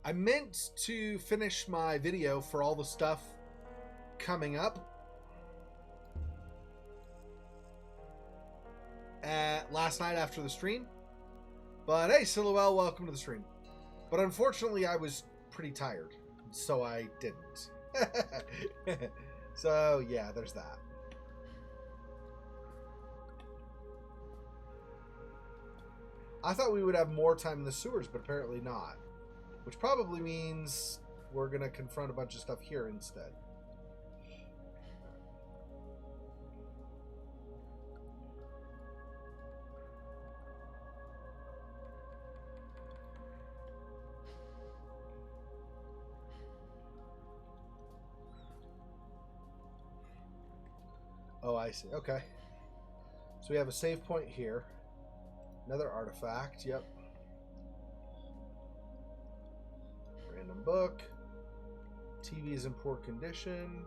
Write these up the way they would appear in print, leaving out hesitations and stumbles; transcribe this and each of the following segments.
I meant to finish my video for all the stuff coming up last night after the stream. But hey, Silhouelle, welcome to the stream. But unfortunately, I was pretty tired, so I didn't. So yeah, there's that. I thought we would have more time in the sewers, but apparently not. Which probably means we're going to confront a bunch of stuff here instead. Oh, I see. Okay. So we have a save point here. Another artifact. Yep. Random book. TV is in poor condition.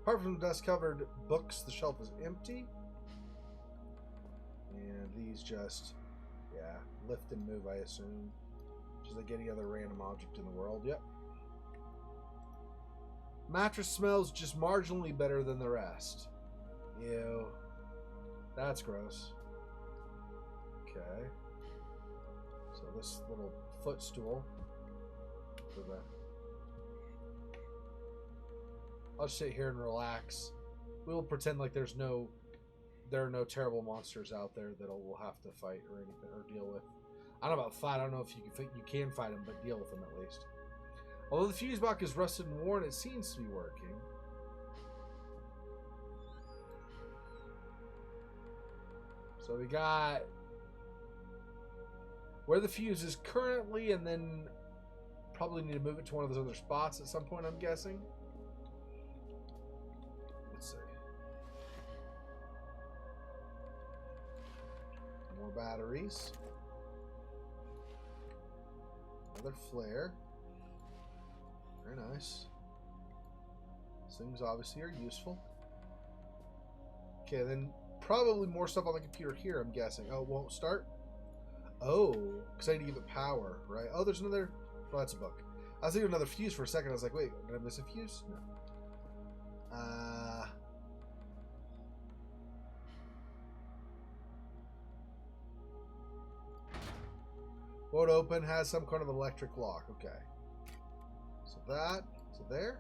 Apart from dust-covered books, the shelf is empty. And these just, yeah, lift and move, I assume. Just like any other random object in the world. Yep. Mattress smells just marginally better than the rest. Ew. That's gross. Okay. So this little footstool. For the... I'll just sit here and relax. We will pretend like there are no terrible monsters out there that we'll have to fight or anything or deal with. I don't know about fight. I don't know if you can fight them, but deal with them at least. Although the fuse box is rusted and worn, it seems to be working. So we got where the fuse is currently, and then probably need to move it to one of those other spots at some point, I'm guessing. Let's see. More batteries. Another flare. Very nice. These things obviously are useful. Okay, then probably more stuff on the computer here, I'm guessing. Oh, it won't start? Oh, because I need to give it power, right? Oh, there's another... Oh, that's a book. I was thinking another fuse for a second. I was like, wait, did I miss a fuse? No. Won't open, has some kind of electric lock. Okay. So there.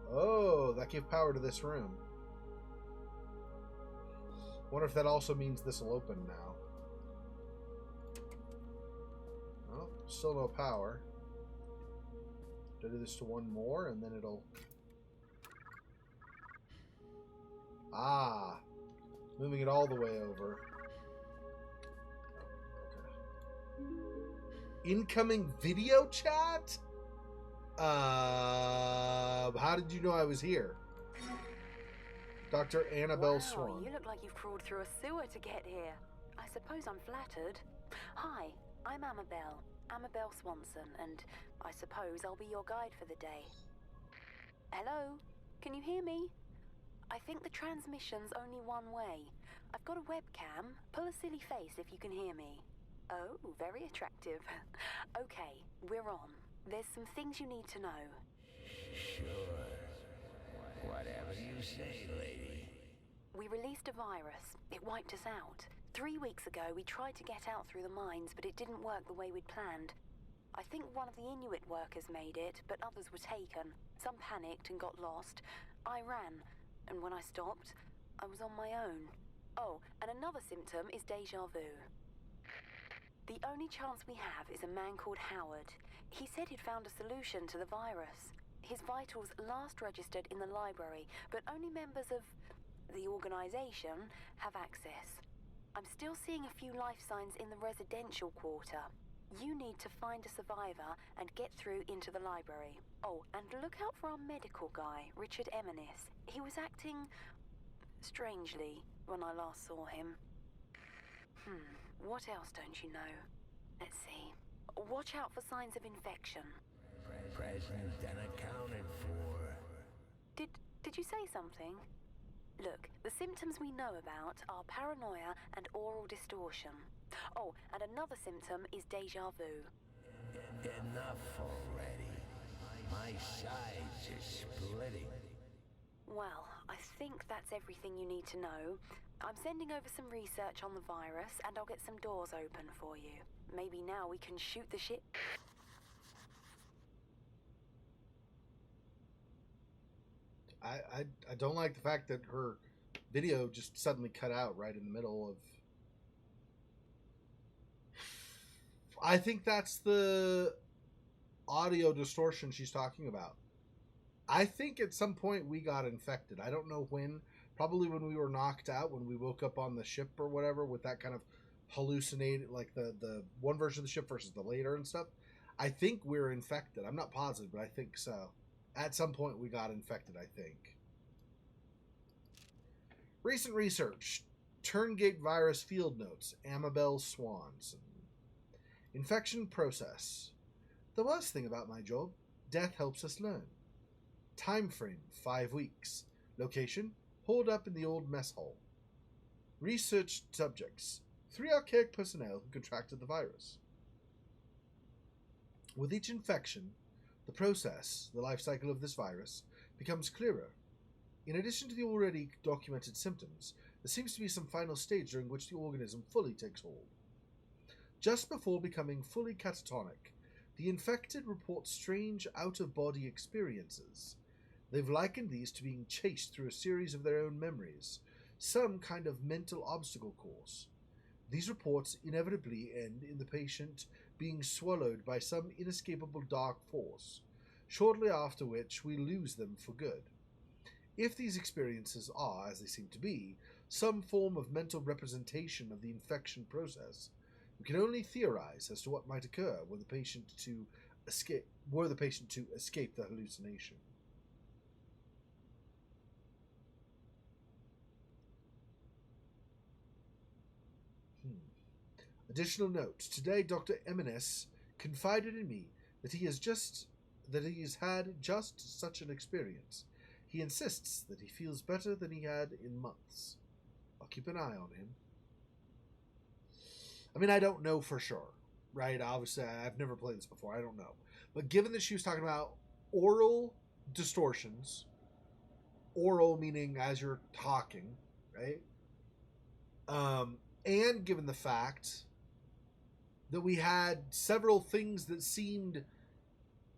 Oh, that gave power to this room. Wonder if that also means this will open now. Oh, still no power. Do I do this to one more and then it'll... Ah, moving it all the way over. Incoming video chat? How did you know I was here? Dr. Annabelle Swan. You look like you've crawled through a sewer to get here. I suppose I'm flattered. Hi, I'm Amabel Swanson, and I suppose I'll be your guide for the day. Hello? Can you hear me? I think the transmission's only one way. I've got a webcam. Pull a silly face if you can hear me. Oh, very attractive. Okay, we're on. There's some things you need to know. Sure. Whatever you say, lady. We released a virus. It wiped us out. 3 weeks ago, we tried to get out through the mines, but it didn't work the way we'd planned. I think one of the Inuit workers made it, but others were taken. Some panicked and got lost. I ran, and when I stopped, I was on my own. Oh, and another symptom is déjà vu. The only chance we have is a man called Howard. He said he'd found a solution to the virus. His vitals last registered in the library, but only members of the organization have access. I'm still seeing a few life signs in the residential quarter. You need to find a survivor and get through into the library. Oh, and look out for our medical guy, Richard Eminis. He was acting strangely when I last saw him. What else don't you know? Let's see. Watch out for signs of infection. Present and accounted for. Did you say something? Look, the symptoms we know about are paranoia and oral distortion. Oh, and another symptom is deja vu. Enough already. My sides are splitting. Well, I think that's everything you need to know. I'm sending over some research on the virus, and I'll get some doors open for you. Maybe now we can shoot the shit. I don't like the fact that her video just suddenly cut out right in the middle of... I think that's the audio distortion she's talking about. I think at some point we got infected. I don't know when. Probably when we were knocked out, when we woke up on the ship or whatever, with that kind of hallucinated, like the one version of the ship versus the later and stuff. I think we're infected. I'm not positive, but I think so. At some point we got infected, I think. Recent research. Turngate virus field notes. Amabel Swanson. Infection process. The worst thing about my job, death helps us learn. Time frame, 5 weeks. Location, holed up in the old mess hall. Research subjects, 3 archaic personnel who contracted the virus. With each infection, the process, the life cycle of this virus, becomes clearer. In addition to the already documented symptoms, there seems to be some final stage during which the organism fully takes hold. Just before becoming fully catatonic, the infected report strange out-of-body experiences. They've likened these to being chased through a series of their own memories, some kind of mental obstacle course. These reports inevitably end in the patient being swallowed by some inescapable dark force, shortly after which we lose them for good. If these experiences are, as they seem to be, some form of mental representation of the infection process, we can only theorize as to what might occur were the patient to escape the hallucination. Additional note. Today, Dr. Eminis confided in me that he has had just such an experience. He insists that he feels better than he had in months. I'll keep an eye on him. I mean, I don't know for sure, right? Obviously, I've never played this before. I don't know. But given that she was talking about oral distortions, oral meaning as you're talking, right? And given the fact that we had several things that seemed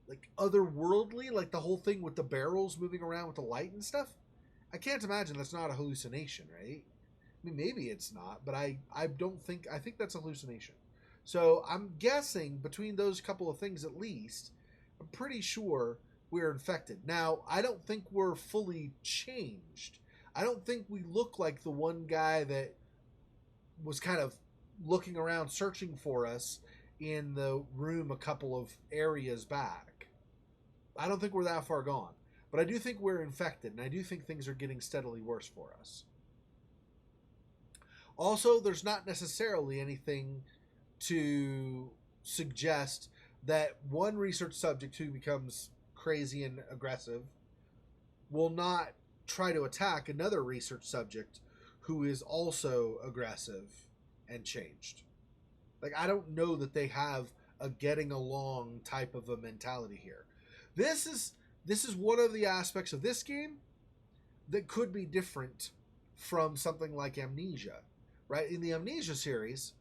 like otherworldly, like the whole thing with the barrels moving around with the light and stuff, I can't imagine that's not a hallucination, right? I mean, maybe it's not, but I think that's a hallucination. So I'm guessing between those couple of things at least, I'm pretty sure we're infected. Now, I don't think we're fully changed. I don't think we look like the one guy that was kind of looking around searching for us in the room a couple of areas back. I don't think we're that far gone. But I do think we're infected, and I do think things are getting steadily worse for us. Also, there's not necessarily anything to suggest that one research subject who becomes crazy and aggressive will not try to attack another research subject who is also aggressive and changed. Like, I don't know that they have a getting along type of a mentality here. This is one of the aspects of this game that could be different from something like Amnesia, right? In the Amnesia series,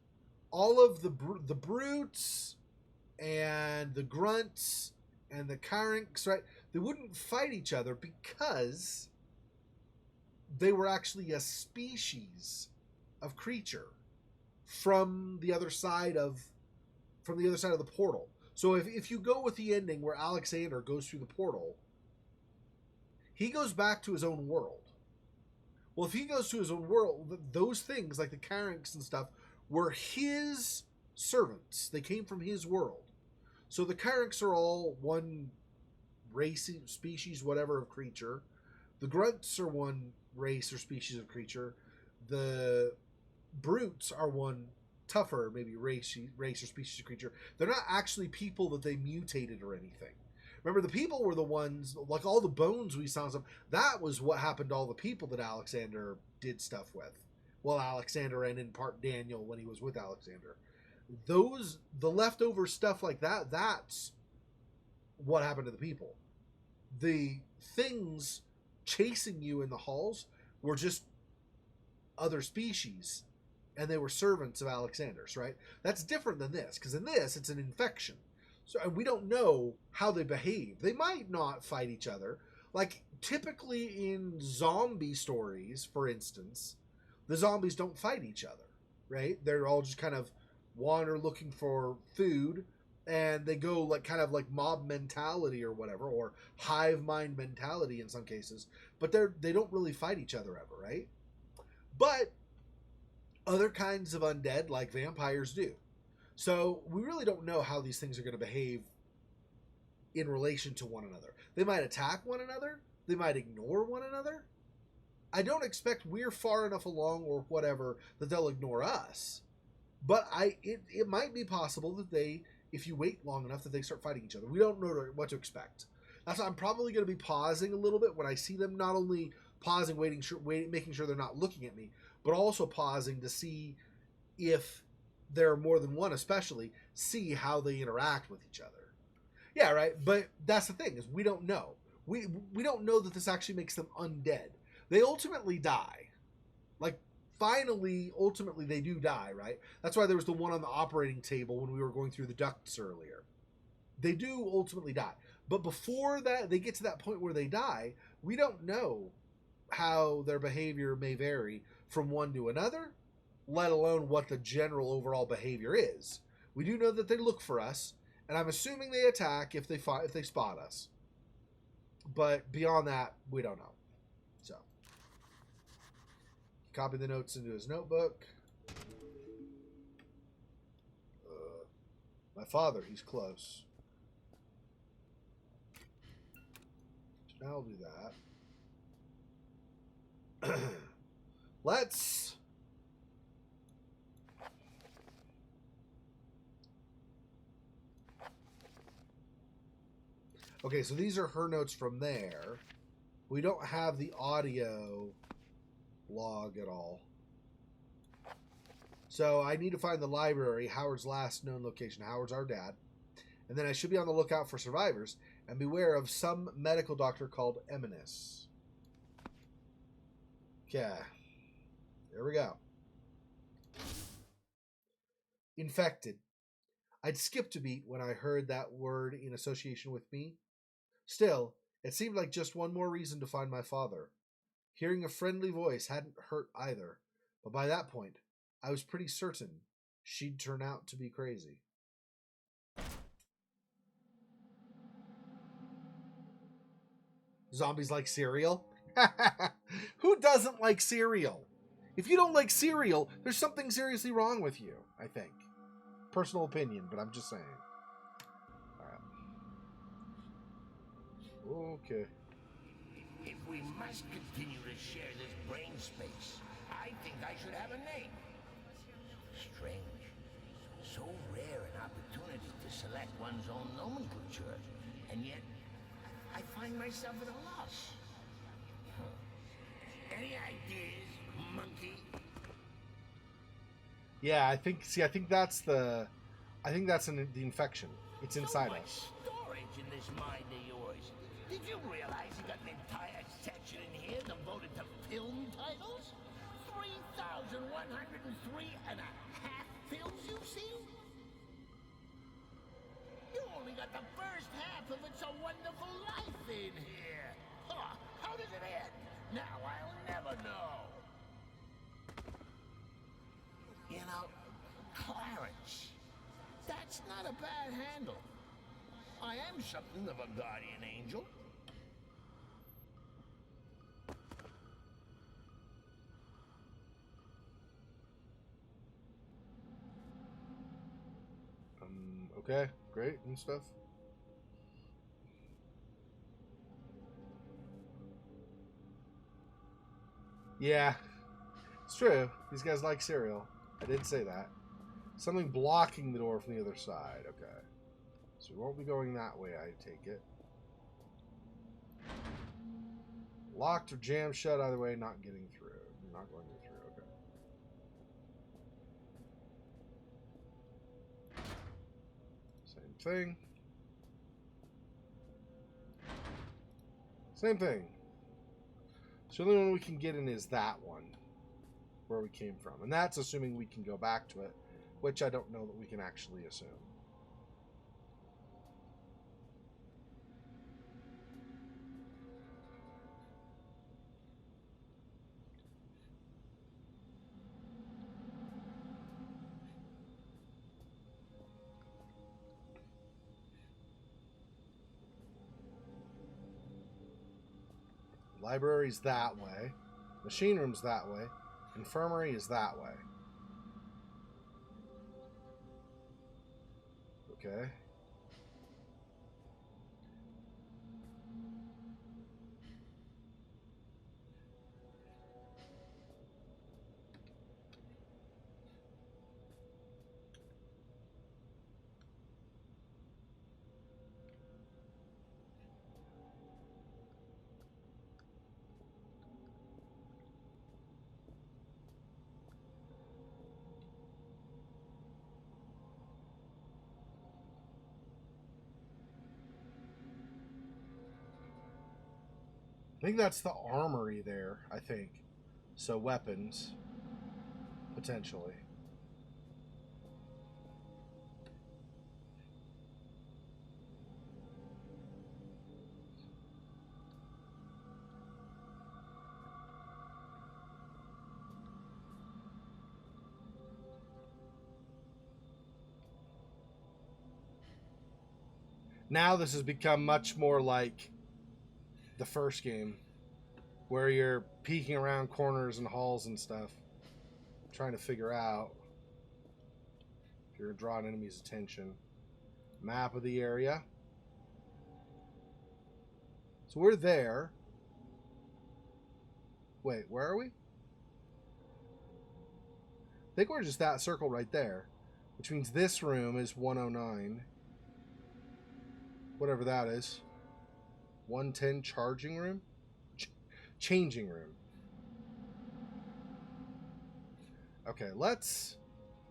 all of the brutes and the grunts and the Karinks, right? They wouldn't fight each other because they were actually a species of creature from the other side of the portal. So if you go with the ending where Alexander goes through the portal, he goes back to his own world. Well, if he goes to his own world, those things like the Karinks and stuff were his servants. They came from his world. So the Karinks are all one race, species, whatever of creature. The grunts are one race or species of creature. The brutes are one tougher, maybe race or species of creature. They're not actually people that they mutated or anything. Remember, the people were the ones, like all the bones we saw and stuff, that was what happened to all the people that Alexander did stuff with. Well, Alexander and in part Daniel when he was with Alexander. the leftover stuff like that, that's what happened to the people. The things chasing you in the halls were just other species, and they were servants of Alexander's, right? That's different than this, because in this, it's an infection. So and we don't know how they behave. They might not fight each other. Like, typically in zombie stories, for instance, the zombies don't fight each other, right? They're all just kind of wander looking for food, and they go like kind of like mob mentality or whatever, or hive mind mentality in some cases, but they don't really fight each other ever, right? But other kinds of undead, like vampires, do. So we really don't know how these things are going to behave in relation to one another. They might attack one another. They might ignore one another. I don't expect we're far enough along or whatever that they'll ignore us. But it might be possible that they, if you wait long enough, that they start fighting each other. We don't know what to expect. That's why I'm probably going to be pausing a little bit when I see them. Not only pausing, making sure they're not looking at me, but also pausing to see if there are more than one, especially, see how they interact with each other. Yeah, right? But that's the thing, is we don't know. We don't know that this actually makes them undead. They ultimately die. Like, finally, ultimately, they do die, right? That's why there was the one on the operating table when we were going through the ducts earlier. They do ultimately die. But before that, they get to that point where they die, we don't know how their behavior may vary from one to another, let alone what the general overall behavior is. We do know that they look for us, and I'm assuming they attack if they spot us. But beyond that, we don't know. So, copy the notes into his notebook. My father, he's close. So now I'll do that. Let's... Okay, so these are her notes from there. We don't have the audio log at all. So I need to find the library, Howard's last known location. Howard's our dad. And then I should be on the lookout for survivors and beware of some medical doctor called Eminus. Okay. There we go. Infected. I'd skipped a beat when I heard that word in association with me. Still, it seemed like just one more reason to find my father. Hearing a friendly voice hadn't hurt either, but by that point, I was pretty certain she'd turn out to be crazy. Zombies like cereal? Who doesn't like cereal? If you don't like cereal, there's something seriously wrong with you, I think. Personal opinion, but I'm just saying. Okay. If we must continue to share this brain space, I think I should have a name. Strange. So rare an opportunity to select one's own nomenclature, and yet I find myself at a loss. Any ideas, monkey? Yeah, I think that's the infection. It's inside so much us. Storage in this mind of yours. Did you realize you got an entire section in here devoted to film titles? 3,103 and a half films you've seen? You only got the first half of It's a Wonderful Life in here. Huh, how does it end? Now I'll never know. You know, Clarence, that's not a bad handle. I am something of a guardian angel. Okay, great and stuff. Yeah, it's true. These guys like cereal. I did say that. Something blocking the door from the other side. Okay. So we won't be going that way, I take it. Locked or jammed shut, either way, not getting through. Not going through, okay. thing. Same thing. So the only one we can get in is that one, where we came from. And that's assuming we can go back to it, which I don't know that we can actually assume. Library's that way. Machine room's that way. Infirmary is that way. Okay. I think that's the armory there, I think. So weapons, potentially. Now this has become much more like the first game, where you're peeking around corners and halls and stuff, trying to figure out if you're drawing enemies' attention. Map of the area. So we're there. Wait, where are we? I think we're just that circle right there, which means this room is 109. Whatever that is. 110 charging room? Changing room. Okay, let's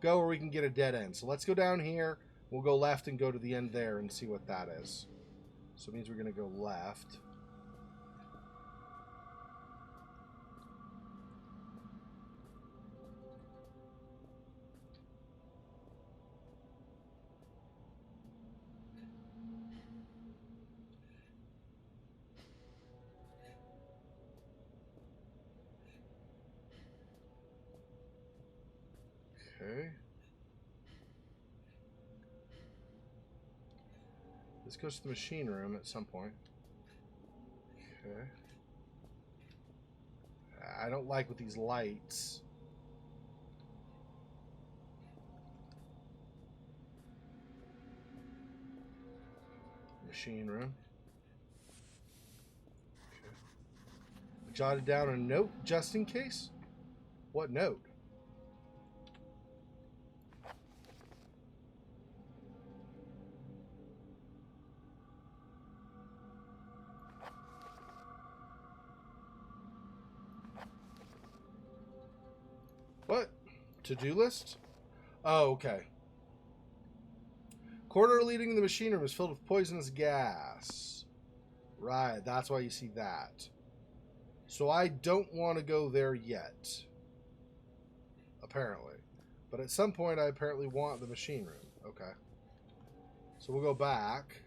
go where we can get a dead end. So let's go down here. We'll go left and go to the end there and see what that is. So it means we're going to go left. Okay. This goes to the machine room at some point. Okay. I don't like with these lights. Machine room. Okay. I jotted down a note just in case. What note? What? To-do list? Oh, okay. Corridor leading the machine room is filled with poisonous gas. Right, that's why you see that. So I don't want to go there yet. Apparently. But at some point I apparently want the machine room. Okay. So we'll go back.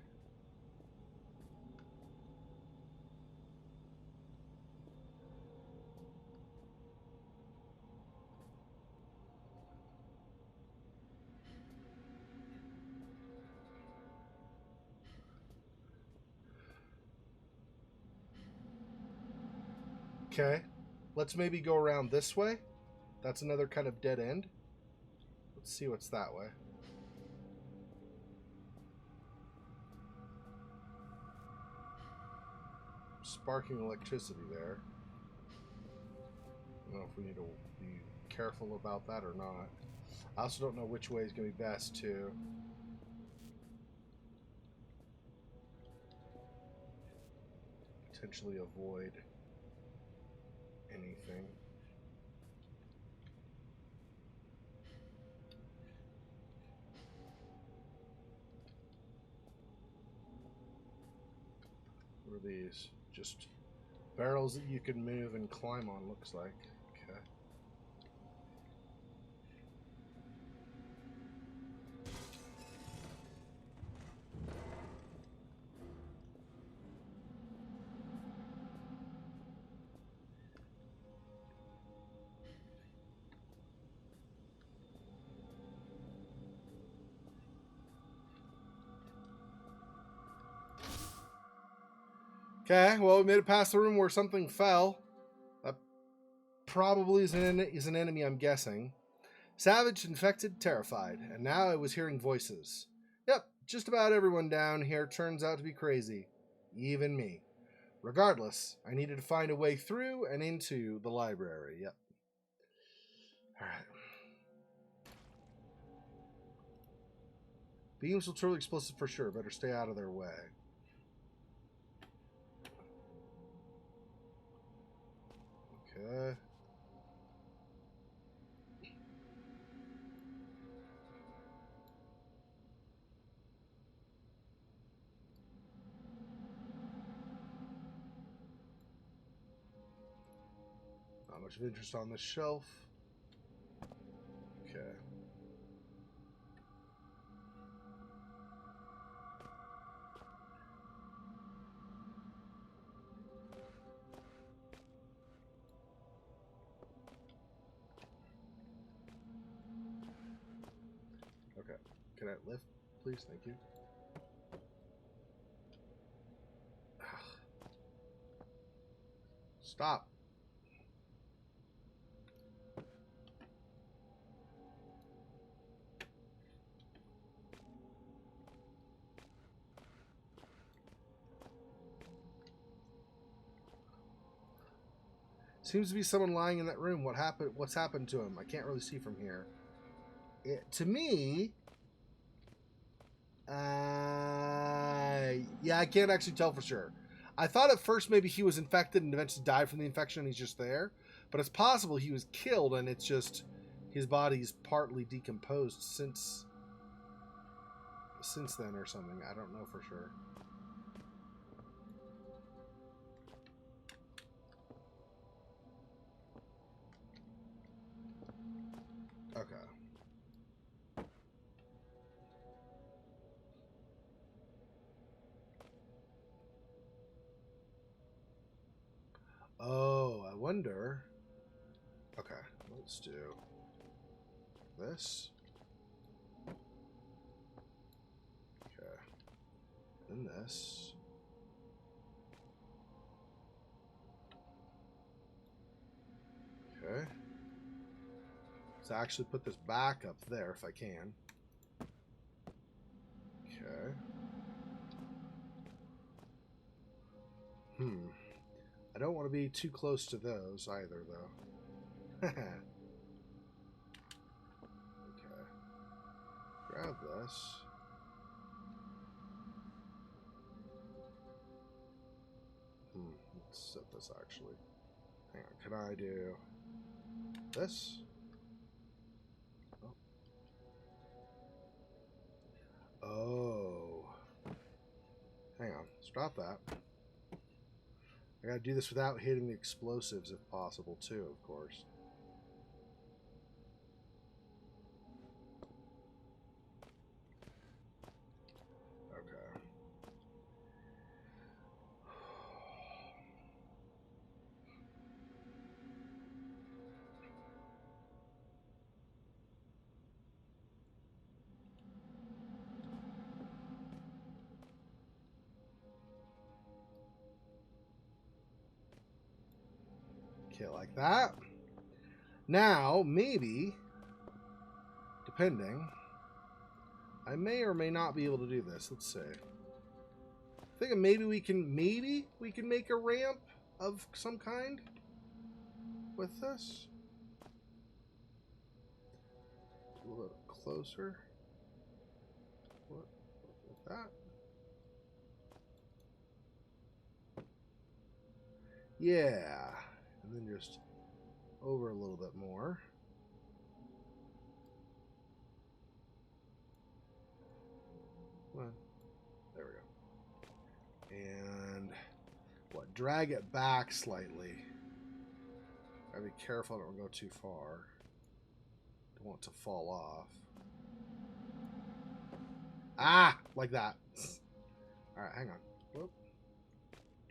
Okay. Let's maybe go around this way. That's another kind of dead end. Let's see what's that way. Sparking electricity there. I don't know if we need to be careful about that or not. I also don't know which way is going to be best to potentially avoid anything. these? Just barrels that you can move and climb on, looks like. Okay. Okay, well, we made it past the room where something fell. That probably is an enemy, I'm guessing. Savage, infected, terrified, and now I was hearing voices. Yep, just about everyone down here turns out to be crazy. Even me. Regardless, I needed to find a way through and into the library. Yep. Alright. Beams will turn explosive for sure. Better stay out of their way. Okay. Not much of interest on this shelf. Okay. Okay. Can I lift, please? Thank you. Stop. Seems to be someone lying in that room. What happened? What's happened to him? I can't really see from here. To me, yeah, I can't actually tell for sure. I thought at first maybe he was infected and eventually died from the infection and he's just there. But it's possible he was killed and it's just his body's partly decomposed since then or something. I don't know for sure. Okay. Oh, I wonder. Okay, let's do this. Okay. Then this. Okay. So actually put this back up there if I can. Okay. I don't want to be too close to those either, though. Okay. Grab this. Let's set this actually. Hang on. Can I do this? Oh. Hang on. Let's drop that. I gotta do this without hitting the explosives if possible, too, of course. Okay. Okay, like that. Now, maybe, depending, I may or may not be able to do this. Let's see. I think maybe we can make a ramp of some kind with this. A little bit closer. What? Like that? Yeah. And then just over a little bit more. Well, there we go. And drag it back slightly. Gotta be careful I don't go too far. Don't want it to fall off. Ah! Like that. Alright, hang on. Whoop.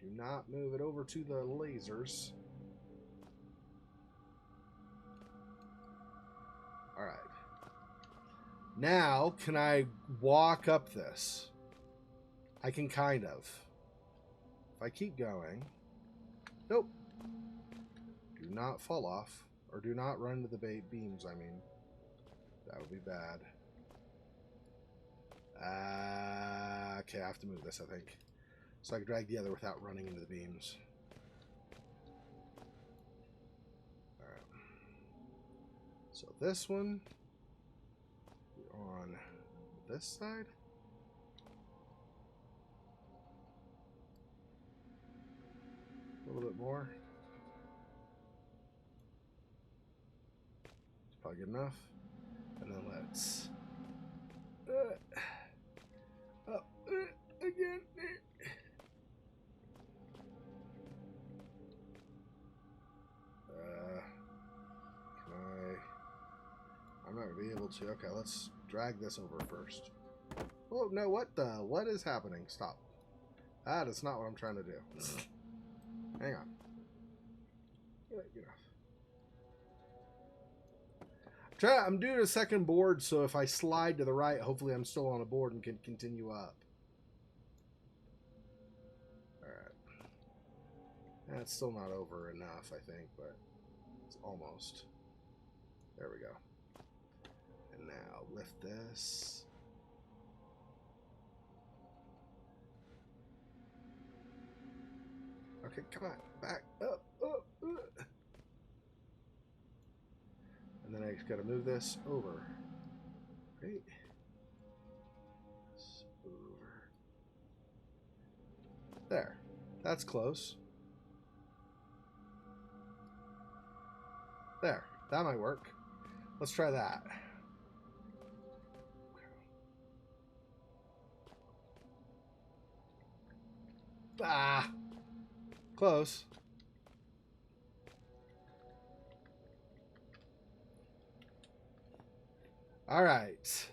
Do not move it over to the lasers. Alright. Now, can I walk up this? I can kind of. If I keep going... Nope. Do not fall off. Or do not run into the beams, I mean. That would be bad. Okay, I have to move this, I think. So I can drag the other without running into the beams. Alright. So this one on this side. A little bit more. It's probably good enough. And then let's again. I'm not gonna be able to. Okay, let's drag this over first. Oh no! What is happening? Stop. That is not what I'm trying to do. Hang on. Get off. I'm doing a second board, so if I slide to the right, hopefully I'm still on a board and can continue up. Alright. That's still not over enough, I think, but it's almost. There we go. And now lift this. Okay, come on. Back up. And then I just got to move this over. Right? This over. There. That's close. There. That might work. Let's try that. Ah! Close. All right.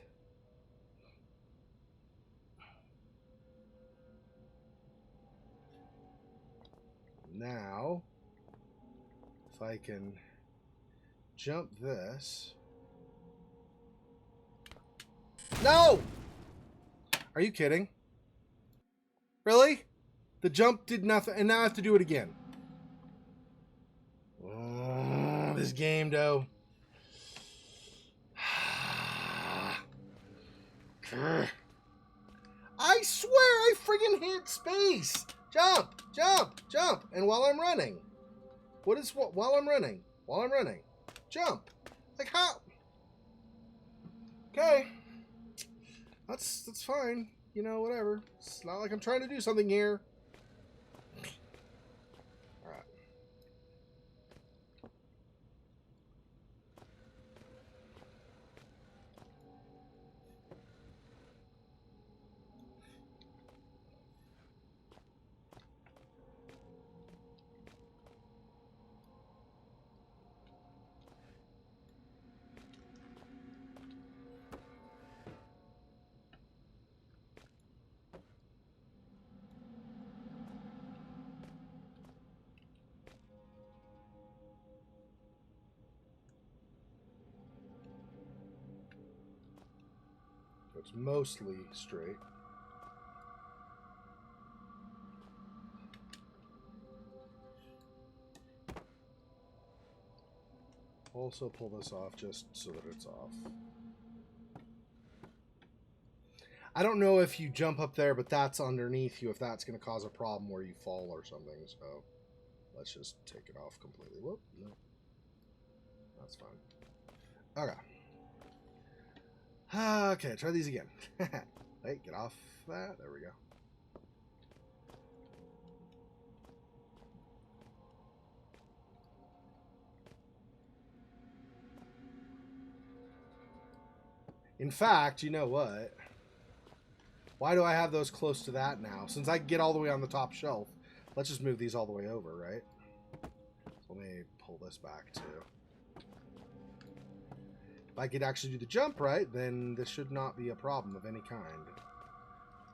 Now, if I can jump this. No! Are you kidding? Really? The jump did nothing, and now I have to do it again. Oh, this game, though. I swear I friggin' hit space. Jump, jump, jump. And while I'm running. While I'm running. Jump. Like how? Okay. That's fine. You know, whatever. It's not like I'm trying to do something here. Alright. It's mostly straight. Also pull this off just so that it's off. I don't know if you jump up there, but that's underneath you, if that's going to cause a problem where you fall or something. So let's just take it off completely. Whoop, no. That's fine. Okay. Okay, try these again. Wait, get off that. There we go. In fact, you know what? Why do I have those close to that now? Since I can get all the way on the top shelf, Let's just move these all the way over, right? So let me pull this back too. If I could actually do the jump right, then this should not be a problem of any kind.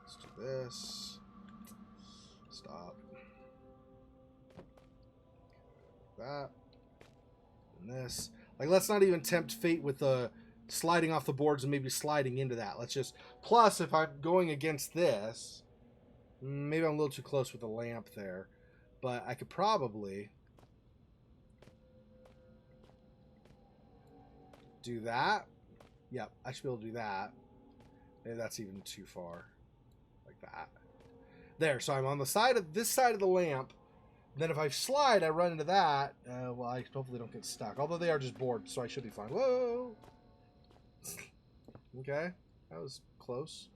Let's do this. Stop. That. And this. Like, let's not even tempt fate with the sliding off the boards and maybe sliding into that. Let's just... Plus, if I'm going against this, maybe I'm a little too close with the lamp there. But I could probably do that. Yep, I should be able to do that. Maybe that's even too far. Like that. There, so I'm on the side of this side of the lamp. Then if I slide, I run into that. Well, I hopefully don't get stuck. Although they are just boards, so I should be fine. Whoa! Okay, that was close.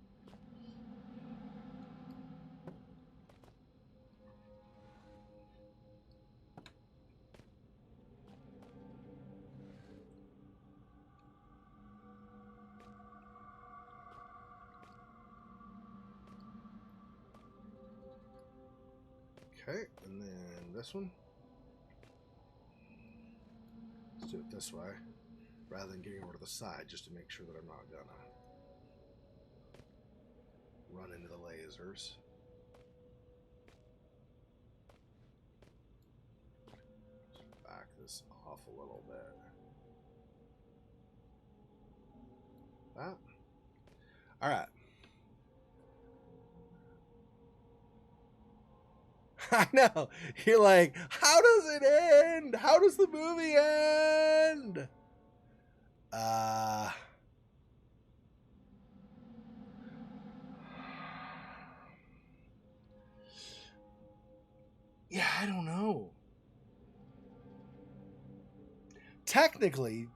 Okay, and then this one. Let's do it this way, rather than getting over to the side, just to make sure that I'm not gonna run into the lasers. Just back this off a little bit. That. All right. I know. You're like, how does it end? How does the movie end? Yeah, I don't know. Technically,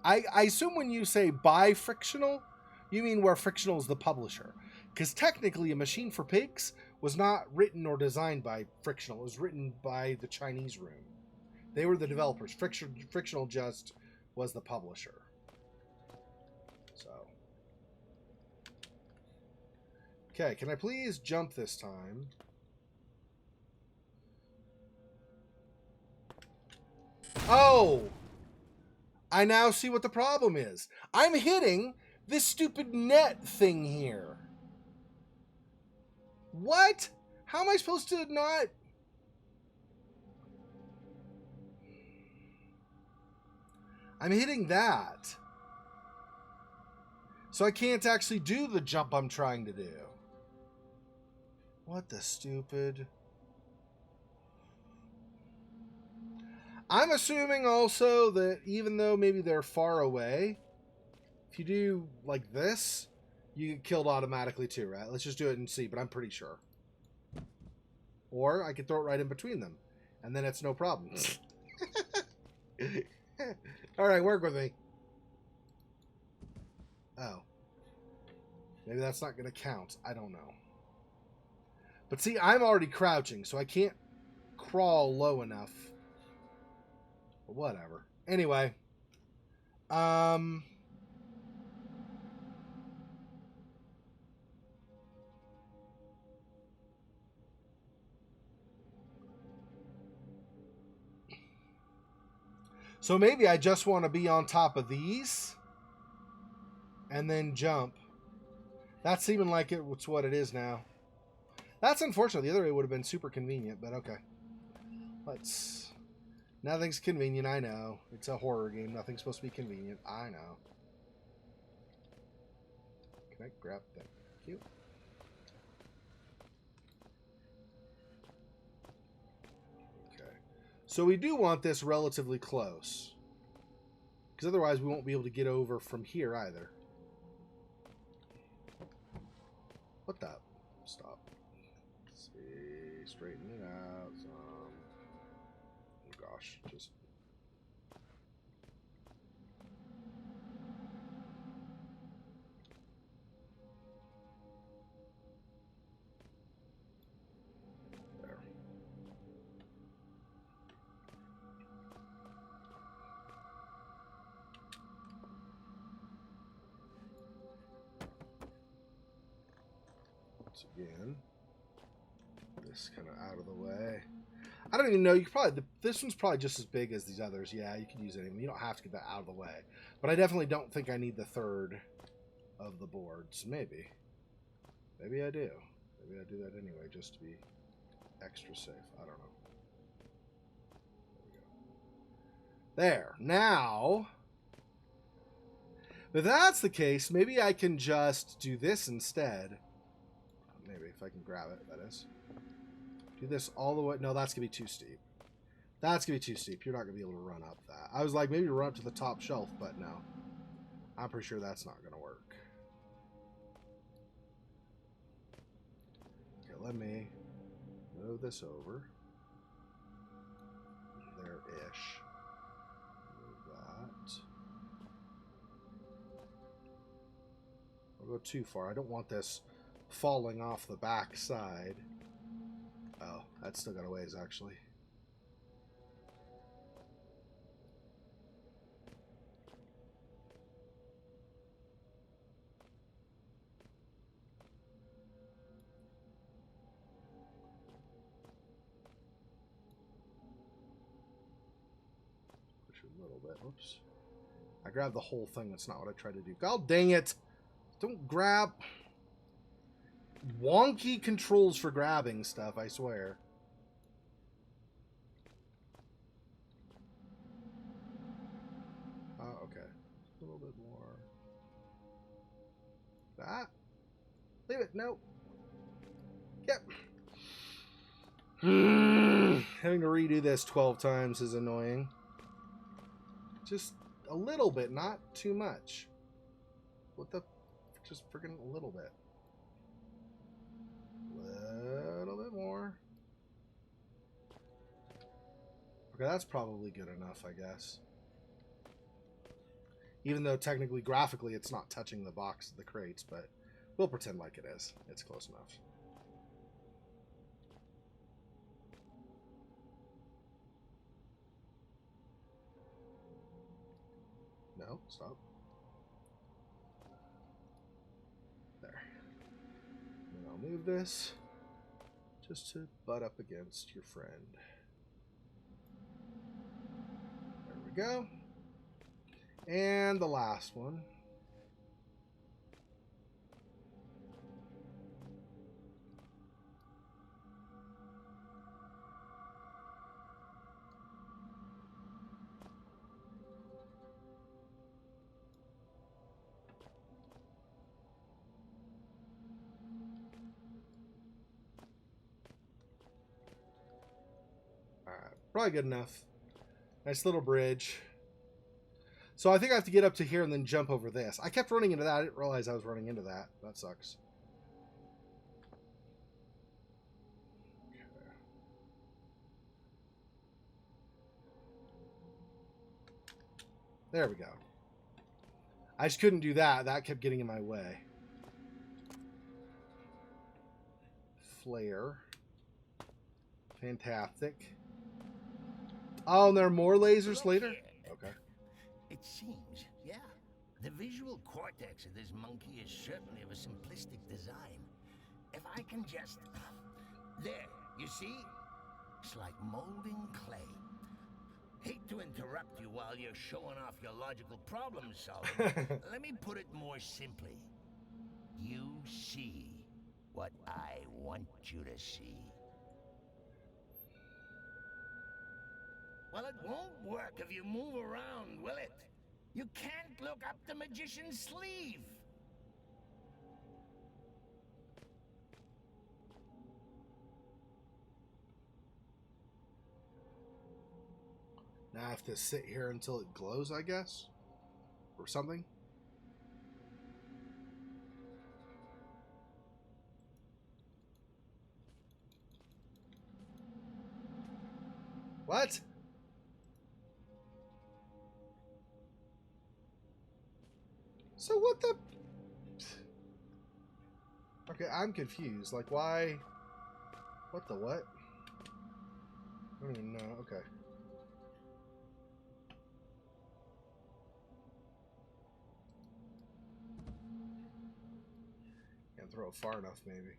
I assume when you say by Frictional, you mean where Frictional is the publisher. Because technically, A Machine for Pigs was not written or designed by Frictional. It was written by the Chinese room. They were the developers. Frictional just was the publisher. So. Okay, can I please jump this time? Oh! I now see what the problem is. I'm hitting this stupid net thing here. What? How am I supposed to not... I'm hitting that. So I can't actually do the jump I'm trying to do. What the stupid... I'm assuming also that even though maybe they're far away, if you do like this, you get killed automatically too, right? Let's just do it and see, but I'm pretty sure. Or I could throw it right in between them, and then it's no problem. Alright, work with me. Oh. Maybe that's not going to count. I don't know. But see, I'm already crouching, so I can't crawl low enough. But whatever. Anyway. So maybe I just want to be on top of these and then jump. That's seeming like it's what it is now. That's unfortunate. The other way would have been super convenient, but okay. Let's... Nothing's convenient, I know. It's a horror game. Nothing's supposed to be convenient. I know. Can I grab that? Cute. Okay. So we do want this relatively close. Because otherwise we won't be able to get over from here either. What the? Stop. Let's see. Straighten it out some. Oh gosh. Just. There. Once again. this kind of out of the way. I don't even know. You could probably this one's probably just as big as these others. Yeah, you could use any of them. You don't have to get that out of the way. But I definitely don't think I need the third of the boards. Maybe I do. Maybe I do that anyway, just to be extra safe. I don't know. There. Now, if that's the case, maybe I can just do this instead. Maybe if I can grab it, that is. Do this all the way. No, that's going to be too steep. That's going to be too steep. You're not going to be able to run up that. I was like, maybe run up to the top shelf, but no. I'm pretty sure that's not going to work. Okay, let me move this over. There-ish. Move that. I'll go too far. I don't want this falling off the back side. Oh, that's still got a ways, actually. Push it a little bit. Oops. I grabbed the whole thing. That's not what I tried to do. God dang it! Don't grab... Wonky controls for grabbing stuff, I swear. Okay. A little bit more. That. Leave it. Nope. Yep. Having to redo this 12 times is annoying. Just a little bit, not too much. What the... Just freaking a little bit. Little bit more. Okay, that's probably good enough, I guess. Even though technically, graphically, it's not touching the box of the crates, but we'll pretend like it is. It's close enough. No, stop. There. And I'll move this just to butt up against your friend. There we go. And the last one. Probably good enough. Nice little bridge. So I think I have to get up to here and then jump over this. I kept running into that. I didn't realize I was running into that. That sucks. Okay. There we go. I just couldn't do that. That kept getting in my way. Flare. Fantastic. Oh, and there are more lasers later? Okay. It seems, yeah. The visual cortex of this monkey is certainly of a simplistic design. If I can just... There, you see? It's like molding clay. Hate to interrupt you while you're showing off your logical problem solving. Let me put it more simply. You see what I want you to see. Well, it won't work if you move around, will it? You can't look up the magician's sleeve. Now I have to sit here until it glows, I guess? Or something? What? So what the... Okay, I'm confused. Like, why... What the what? I don't even know. Okay. Can't throw it far enough, maybe.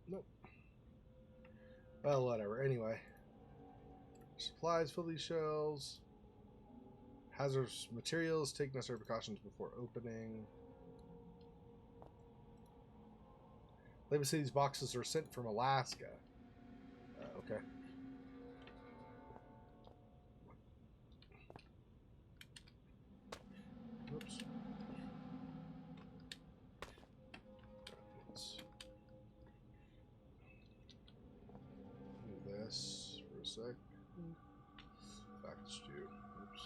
Nope. Well, whatever. Anyway. Supplies, fill these shells. Hazardous materials, take necessary precautions before opening. Label say these boxes are sent from Alaska. Okay. Oops. Let's do this for a sec. Back to stew. Oops.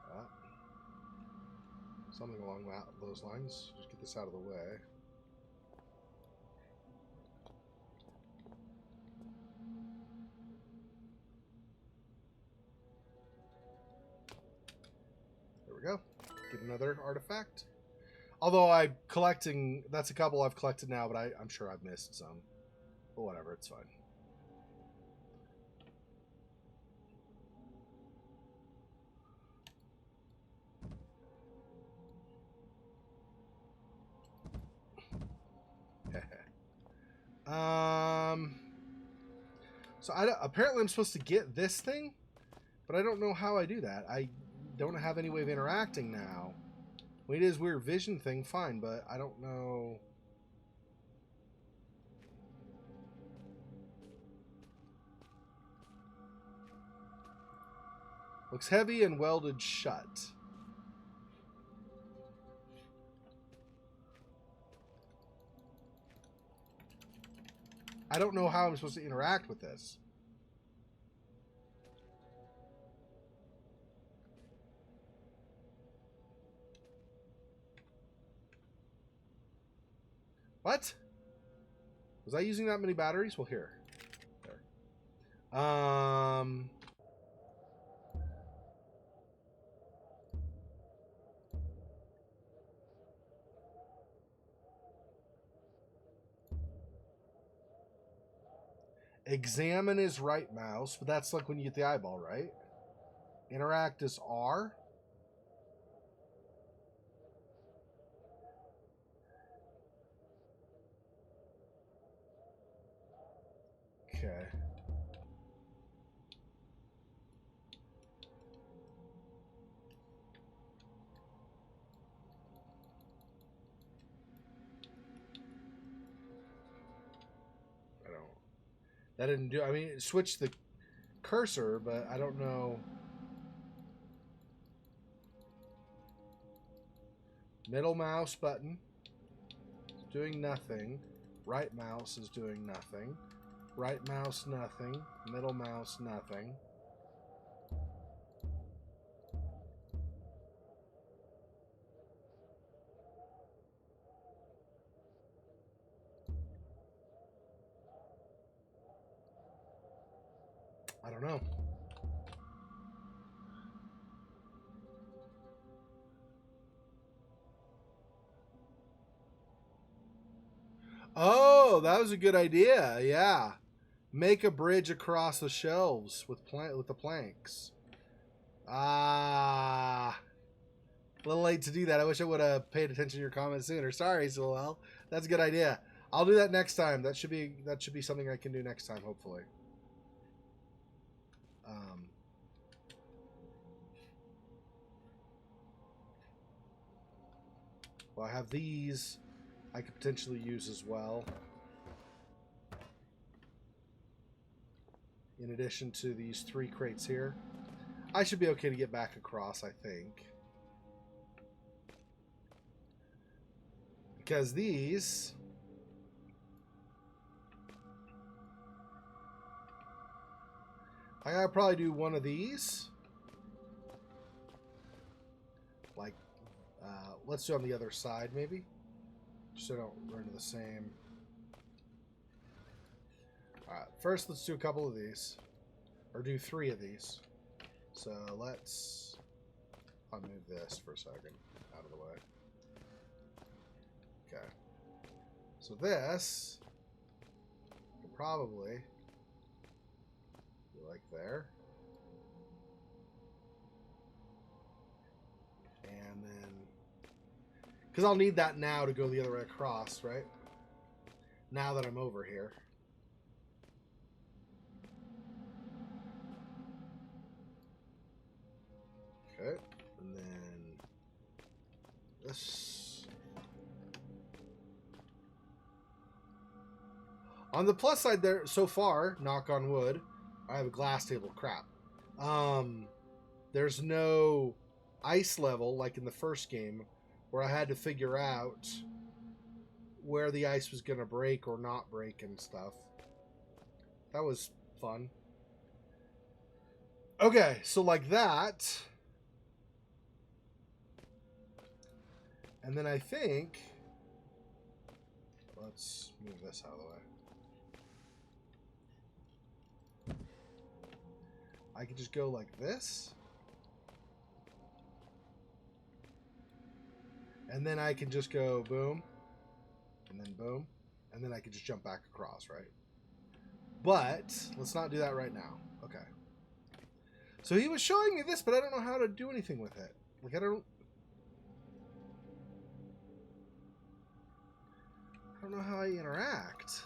That. Something along those lines. Just get this out of the way. There we go. Get another artifact. Although I'm collecting, that's a couple I've collected now, but I'm sure I've missed some. But whatever, it's fine. So apparently I'm supposed to get this thing, but I don't know how I do that. I don't have any way of interacting now. When it is weird vision thing, fine, but I don't know. Looks heavy and welded shut. I don't know how I'm supposed to interact with this. What? Was I using that many batteries? Well, here. There. Examine is right mouse, but that's like when you get the eyeball, right? Interact is R. Okay. That didn't do. I mean, it switched the cursor, but I don't know. Middle mouse button is doing nothing. Right mouse is doing nothing. Right mouse, nothing. Middle mouse, nothing. I don't know. Oh, that was a good idea. Yeah. Make a bridge across the shelves with the planks. Ah. A little late to do that. I wish I would have paid attention to your comments sooner. Sorry, Silwell. That's a good idea. I'll do that next time. That should be something I can do next time, hopefully. Well, I have these I could potentially use as well. In addition to these 3 crates here. I should be okay to get back across, I think. Because these... I gotta probably do one of these. Like, let's do on the other side, maybe. Just so I don't run into the same. Alright, first let's do a couple of these. Or do 3 of these. So I'll move this for a second out of the way. Okay. So this can probably be like there. And then, because I'll need that now to go the other way across, right? now that I'm over here. Okay, and then this. On the plus side there, so far, knock on wood, I have a glass table. Crap. There's no ice level like in the first game where I had to figure out where the ice was going to break or not break and stuff. That was fun. Okay, so like that. And then I think, let's move this out of the way. I could just go like this. And then I can just go boom. And then boom. And then I can just jump back across, right? But let's not do that right now. Okay. So he was showing me this, but I don't know how to do anything with it. Like, I don't know how I interact.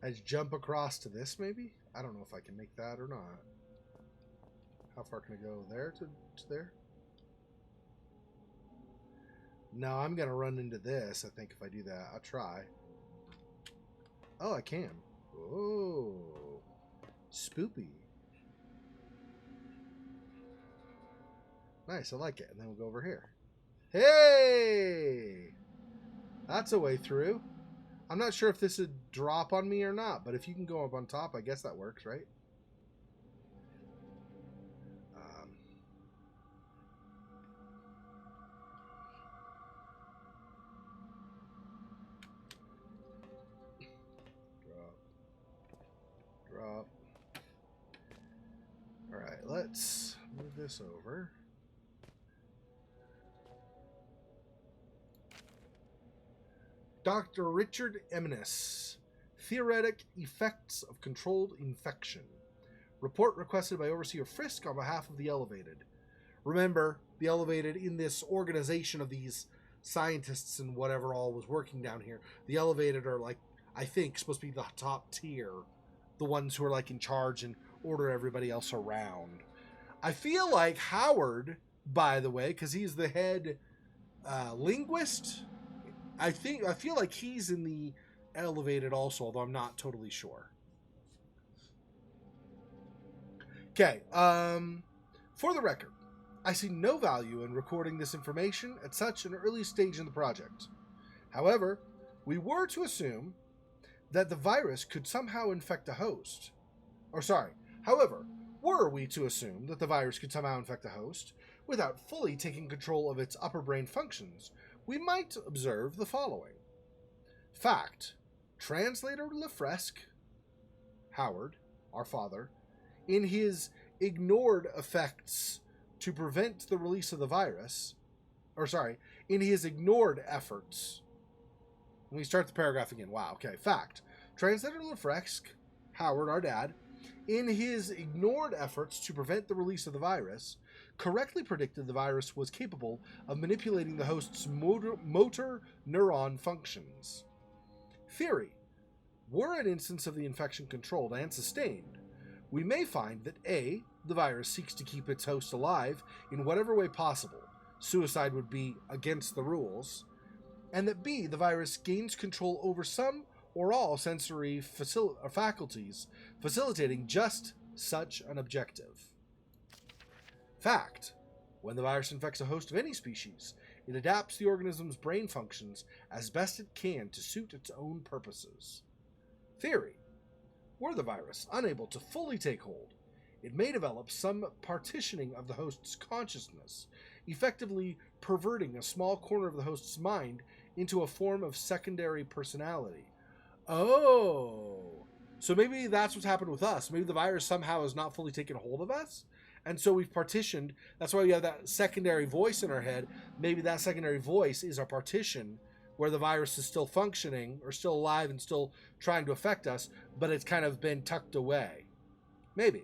I just jump across to this, maybe? I don't know if I can make that or not. How far can I go? There to there? No, I'm going to run into this, I think, if I do that. I'll try. Oh, I can. Oh. Spoopy. Nice, I like it. And then we'll go over here. Hey! That's a way through. I'm not sure if this would drop on me or not, but if you can go up on top, I guess that works, right? Drop. All right, let's move this over. Dr. Richard Eminus. Theoretic effects of controlled infection. Report requested by Overseer Frisk on behalf of the Elevated. Remember, the Elevated in this organization of these scientists and whatever all was working down here, the Elevated are like, I think, supposed to be the top tier. The ones who are like in charge and order everybody else around. I feel like Howard, by the way, because he's the head linguist, I feel like he's in the Elevated also, although I'm not totally sure. Okay, for the record, I see no value in recording this information at such an early stage in the project. However, we were to assume that the virus could somehow infect a host. However, were we to assume that the virus could somehow infect a host without fully taking control of its upper brain functions, we might observe the following. Fact. Translator Lefresque, Howard, our father, in his ignored effects to prevent the release of the virus, in his ignored efforts. Let me start the paragraph again. Wow, okay. Fact. Translator Lefresque, Howard, our dad, in his ignored efforts to prevent the release of the virus, correctly predicted the virus was capable of manipulating the host's motor neuron functions. Theory. Were an instance of the infection controlled and sustained, we may find that A, the virus seeks to keep its host alive in whatever way possible. Suicide would be against the rules. And that B, the virus gains control over some or all sensory faculties, facilitating just such an objective. Fact. When the virus infects a host of any species, it adapts the organism's brain functions as best it can to suit its own purposes. Theory. Were the virus unable to fully take hold, it may develop some partitioning of the host's consciousness, effectively perverting a small corner of the host's mind into a form of secondary personality. Oh, so maybe that's what's happened with us. Maybe the virus somehow has not fully taken hold of us, And so we've partitioned. That's why we have that secondary voice in our head. Maybe that secondary voice is our partition where the virus is still functioning or still alive and still trying to affect us, but it's kind of been tucked away. Maybe.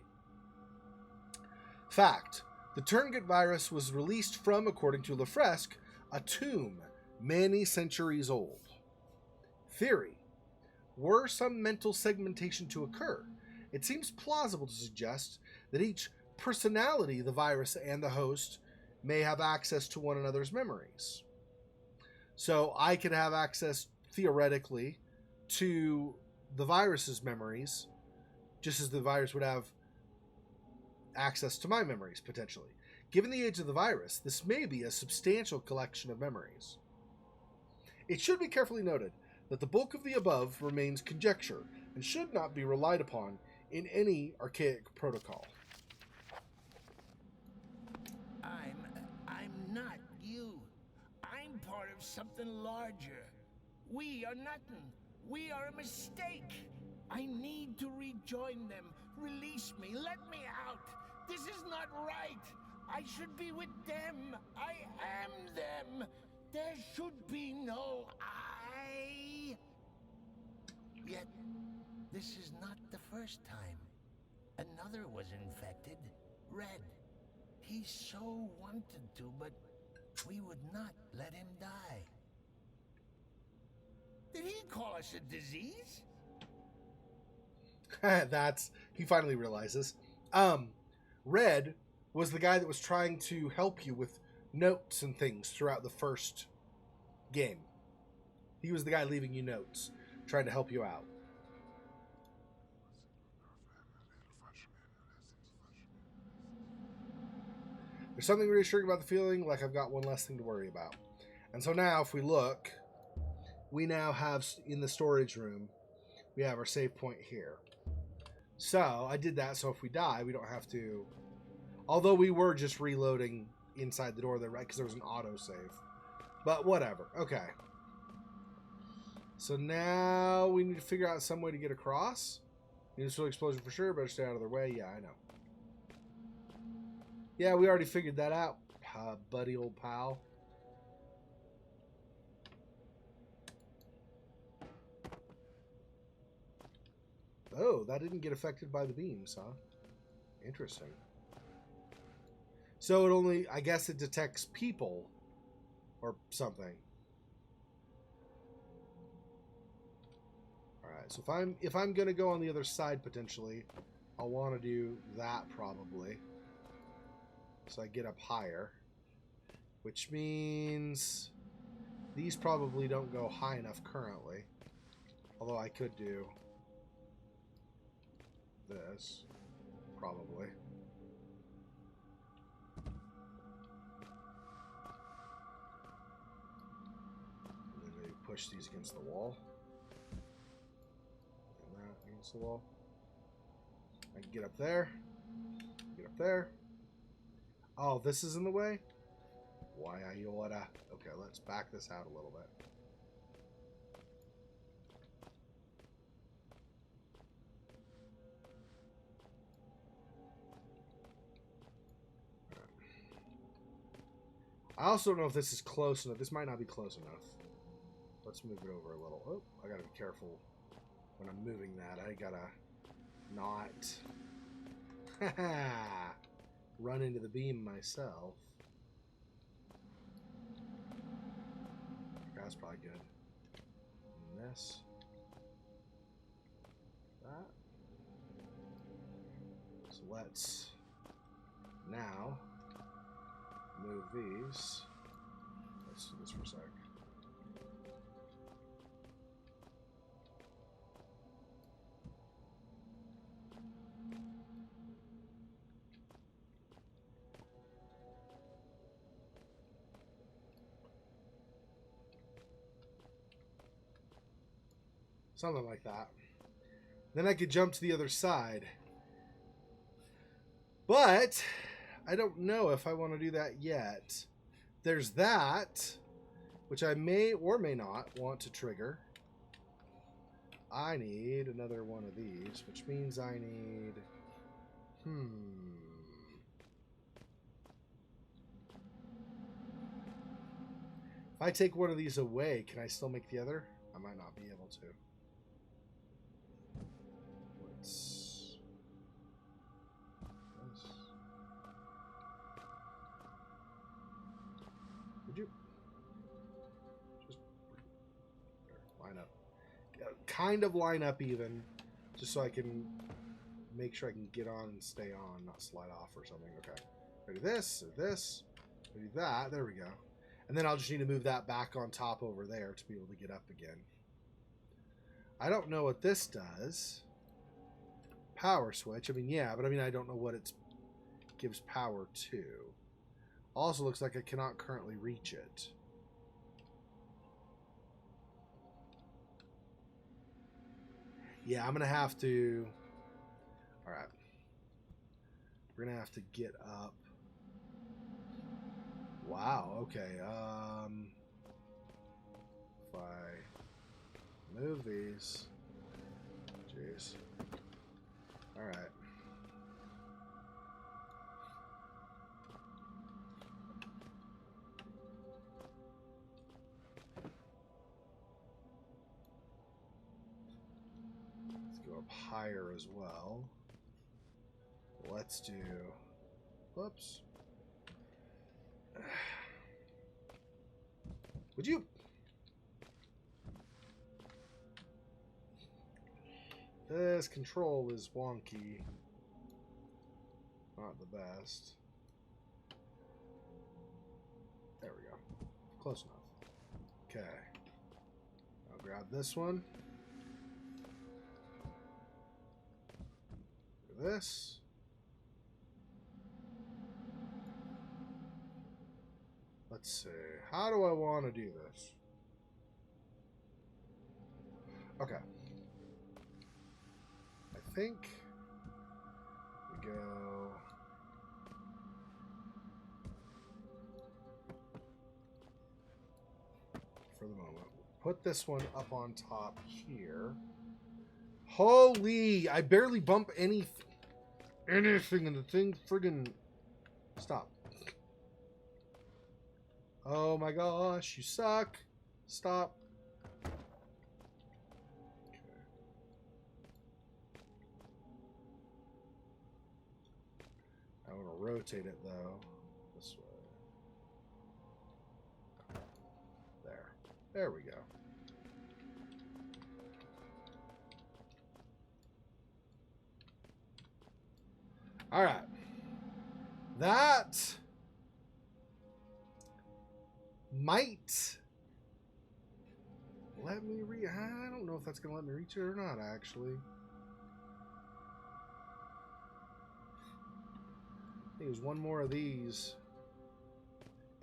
Fact. The Turngut virus was released from, according to Lefresque, a tomb many centuries old. Theory. Were some mental segmentation to occur, it seems plausible to suggest that each personality, the virus and the host, may have access to one another's memories. So I could have access, theoretically, to the virus's memories, just as the virus would have access to my memories, potentially. Given the age of the virus, this may be a substantial collection of memories. It should be carefully noted that the bulk of the above remains conjecture and should not be relied upon in any archaic protocol. I'm not you. I'm part of something larger. We are nothing. We are a mistake. I need to rejoin them. Release me. Let me out. This is not right. I should be with them. I am them. There should be no I. Yet, this is not the first time. Another was infected. Red. He so wanted to, but we would not let him die. Did he call us a disease? He finally realizes. Red was the guy that was trying to help you with notes and things throughout the first game. He was the guy leaving you notes, trying to help you out. There's something reassuring about the feeling like I've got one less thing to worry about. And so now, if we look, we now have, in the storage room, we have our save point here. So, I did that so if we die, we don't have to... Although we were just reloading inside the door there, right? Because there was an autosave. But whatever. Okay. So now we need to figure out some way to get across. Municipal explosion for sure. Better stay out of their way. Yeah, I know. Yeah, we already figured that out, buddy old pal. Oh, that didn't get affected by the beams, huh? Interesting. So it only, I guess it detects people or something. Alright, so if I'm gonna go on the other side potentially, I'll want to do that probably. So I get up higher. Which means these probably don't go high enough currently. Although I could do this, probably. And then maybe push these against the wall. And that against the wall. I can get up there. Get up there. Oh, this is in the way? Why I oughta. Okay, let's back this out a little bit. I also don't know if this is close enough. This might not be close enough. Let's move it over a little. Oh, I gotta be careful when I'm moving that. I gotta not run into the beam myself. That's probably good. And this. That. So let's now move these. Let's do this for a sec. Something like that. Then I could jump to the other side. But I don't know if I want to do that yet. There's that, which I may or may not want to trigger. I need another one of these, which means I need... If I take one of these away, can I still make the other? I might not be able to. Let's... Would you just line up? Kind of line up even, just so I can make sure I can get on and stay on, not slide off or something. Okay. Ready this, or this, ready that. There we go. And then I'll just need to move that back on top over there to be able to get up again. I don't know what this does. Power switch. I mean, yeah, but I mean, I don't know what it gives power to. Also looks like I cannot currently reach it. Yeah, I'm going to have to... Alright. We're going to have to get up. Wow, okay. If I move these... Jeez. Alright. Higher as well. Let's do... Whoops. Would you... This control is wonky. Not the best. There we go. Close enough. Okay. I'll grab this one. This. Let's see. How do I want to do this? Okay. I think we go for the moment. Put this one up on top here. Holy! I barely bump anything and the thing friggin' stop. Oh my gosh, you suck. Stop. Okay. I want to rotate it though. This way. There. There we go. All right, that might let me reach. I don't know if that's going to let me reach it or not, actually. I think there's one more of these,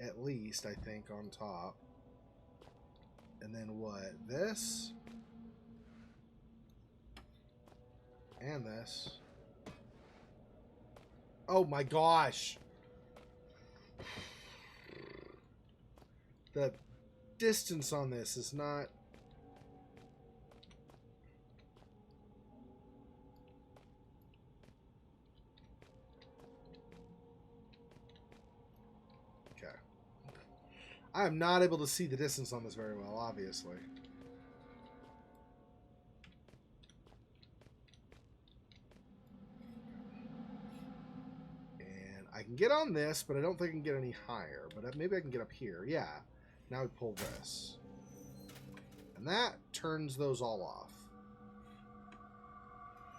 at least, I think, on top. And then what? This. And this. Oh my gosh. The distance on this is not... Okay. I am not able to see the distance on this very well, obviously. I can get on this, but I don't think I can get any higher. But maybe I can get up here. Yeah. Now we pull this. And that turns those all off.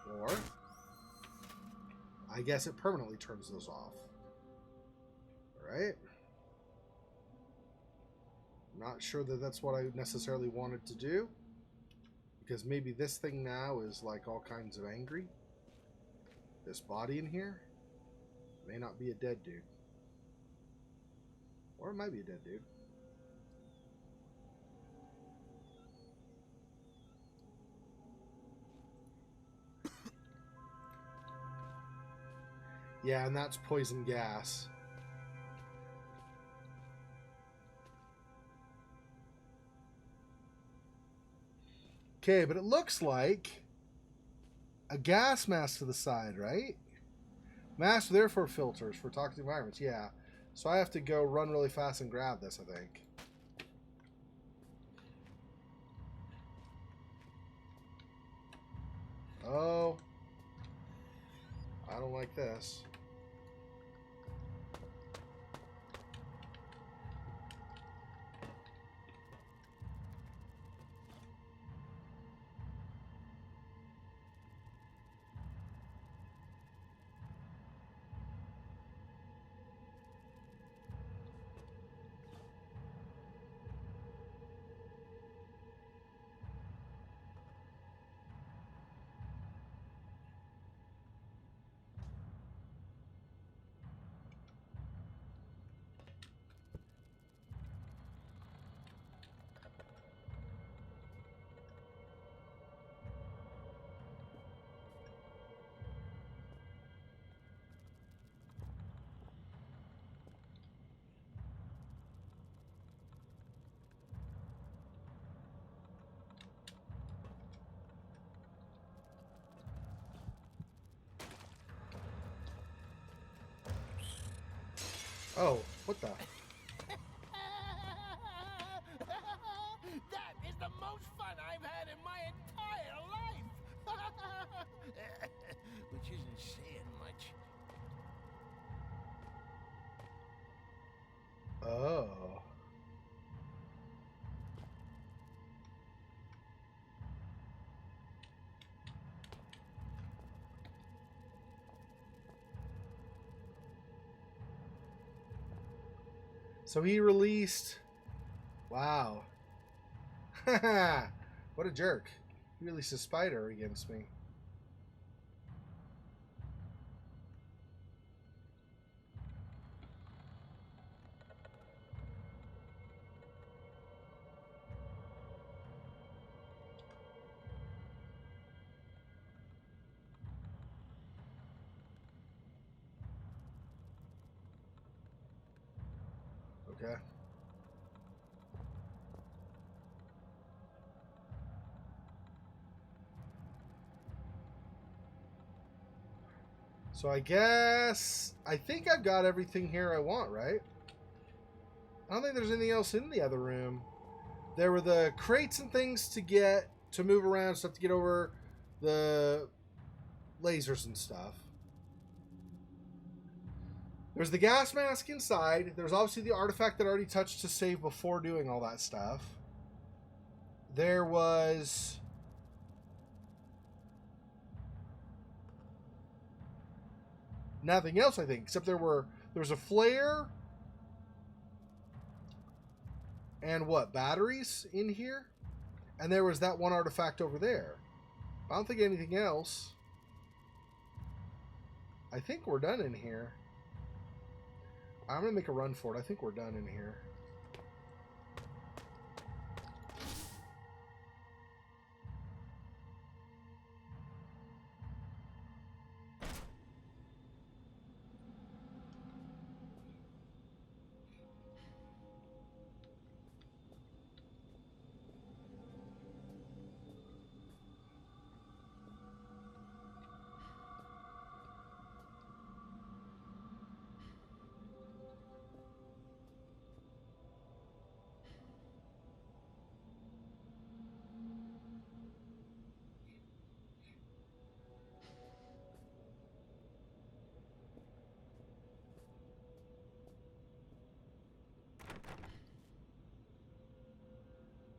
Or I guess it permanently turns those off. Alright. Not sure that that's what I necessarily wanted to do. Because maybe this thing now is like all kinds of angry. This body in here. May not be a dead dude. Or it might be a dead dude. Yeah, and that's poison gas. Okay, but it looks like a gas mask to the side, right? Mask, therefore filters for toxic environments. Yeah. So I have to go run really fast and grab this, I think. I don't like this. Oh, what the? That is the most fun I've had in my entire life. Which isn't saying much. Oh. So he released... Wow. What a jerk. He released a spider against me. Okay. So I guess... I think I've got everything here I want, right? I don't think there's anything else in the other room. There were the crates and things to get, to move around, stuff to get over the lasers and stuff. There's the gas mask inside. There's obviously the artifact that I already touched to save before doing all that stuff. There was... nothing else, I think, except there was a flare and what, batteries in here? And there was that one artifact over there. I don't think anything else. I think we're done in here. I'm going to make a run for it. I think we're done in here.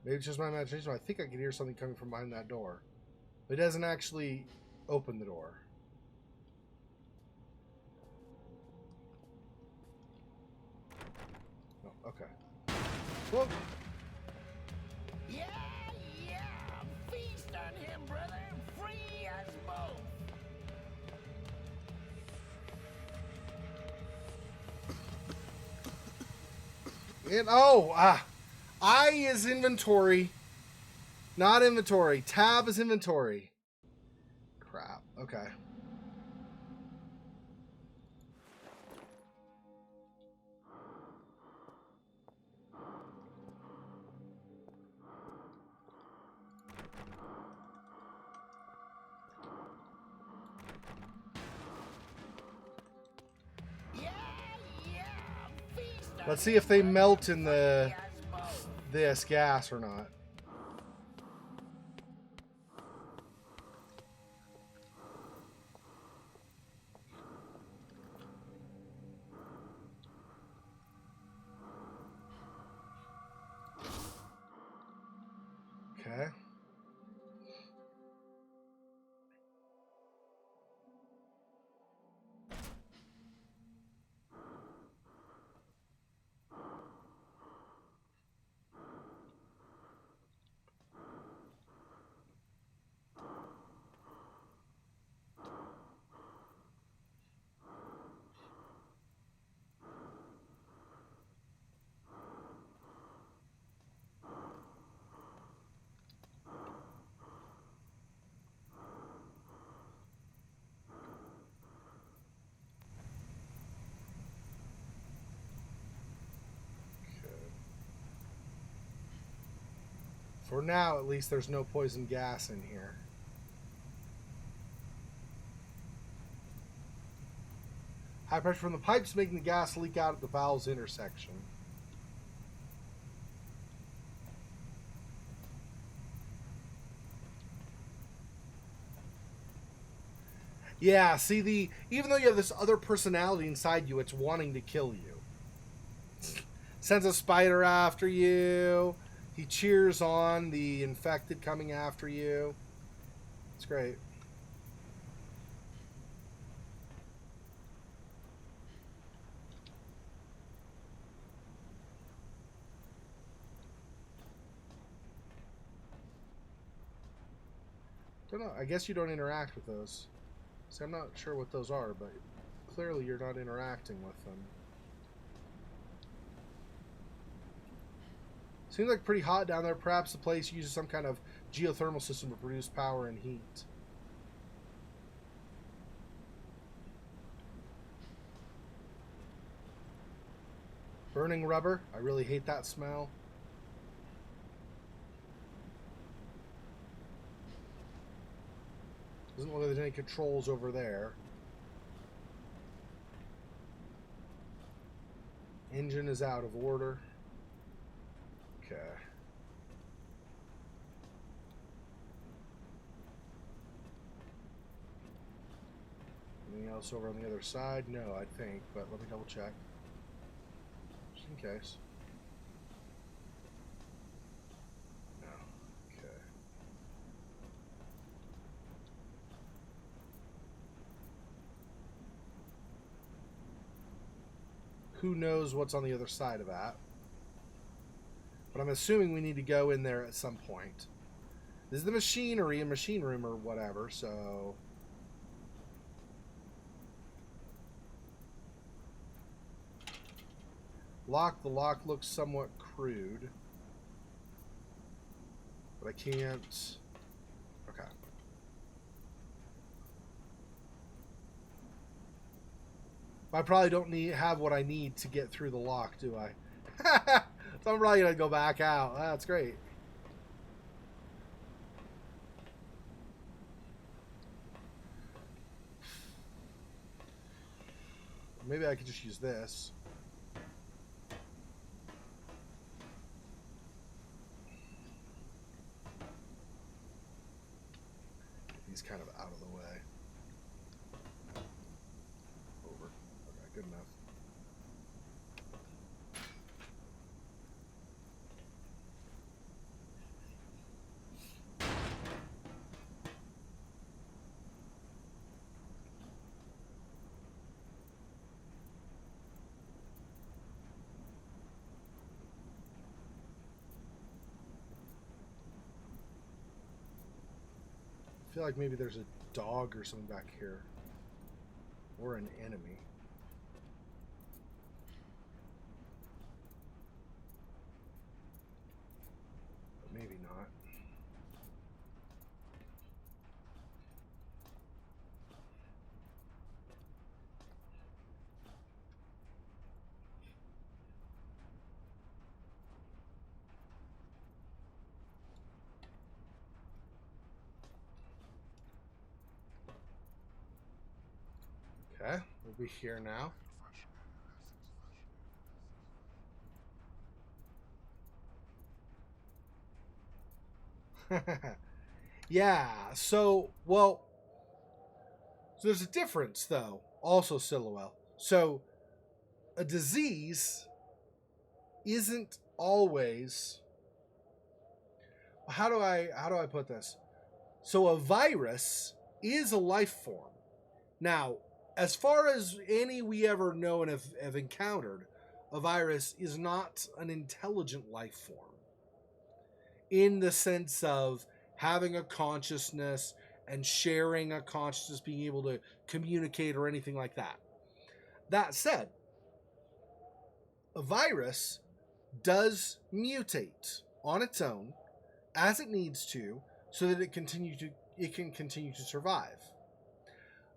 Maybe it's just my imagination. I think I can hear something coming from behind that door. It doesn't actually open the door. Oh, okay. Whoa. Yeah, feast on him, brother. Free us both. I is inventory, not inventory. Tab is inventory. Crap. Okay. Let's see if they melt in this gas or not. For now, at least, there's no poison gas in here. High pressure from the pipes making the gas leak out at the valve's intersection. Yeah, see, even though you have this other personality inside you, it's wanting to kill you. Sends a spider after you. He cheers on the infected coming after you. It's great. Don't know. I guess you don't interact with those. See, I'm not sure what those are, but clearly you're not interacting with them. Seems like pretty hot down there. Perhaps the place uses some kind of geothermal system to produce power and heat. Burning rubber. I really hate that smell. Doesn't look like there's any controls over there. Engine is out of order. Okay. Anything else over on the other side? No, I think, but let me double check. Just in case. No. Okay. Who knows what's on the other side of that? But I'm assuming we need to go in there at some point. This is the machinery and machine room or whatever, so... Lock. The lock looks somewhat crude. But I can't... Okay. I probably don't have what I need to get through the lock, do I? So I'm probably going to go back out. That's great. Maybe I could just use this. Get these kind of out of the way. Over. Okay, good enough. I feel like maybe there's a dog or something back here. Or an enemy. But maybe not. Okay, we'll be here now. Yeah, so there's a difference though, also Silhouette. So a disease isn't always, how do I put this? So a virus is a life form. Now, as far as any we ever know and have encountered, a virus is not an intelligent life form. In the sense of having a consciousness and sharing a consciousness, being able to communicate or anything like that. That said, a virus does mutate on its own as it needs to so that it can continue to survive.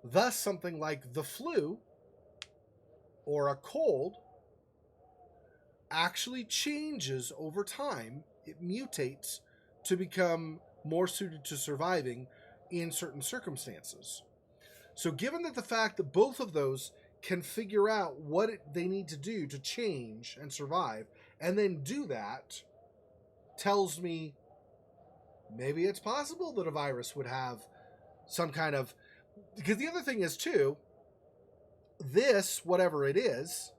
Thus, something like the flu or a cold actually changes over time. It mutates to become more suited to surviving in certain circumstances. So given that the fact that both of those can figure out what they need to do to change and survive, and then do that, tells me maybe it's possible that a virus would have some kind of... Because the other thing is, too, this, whatever it is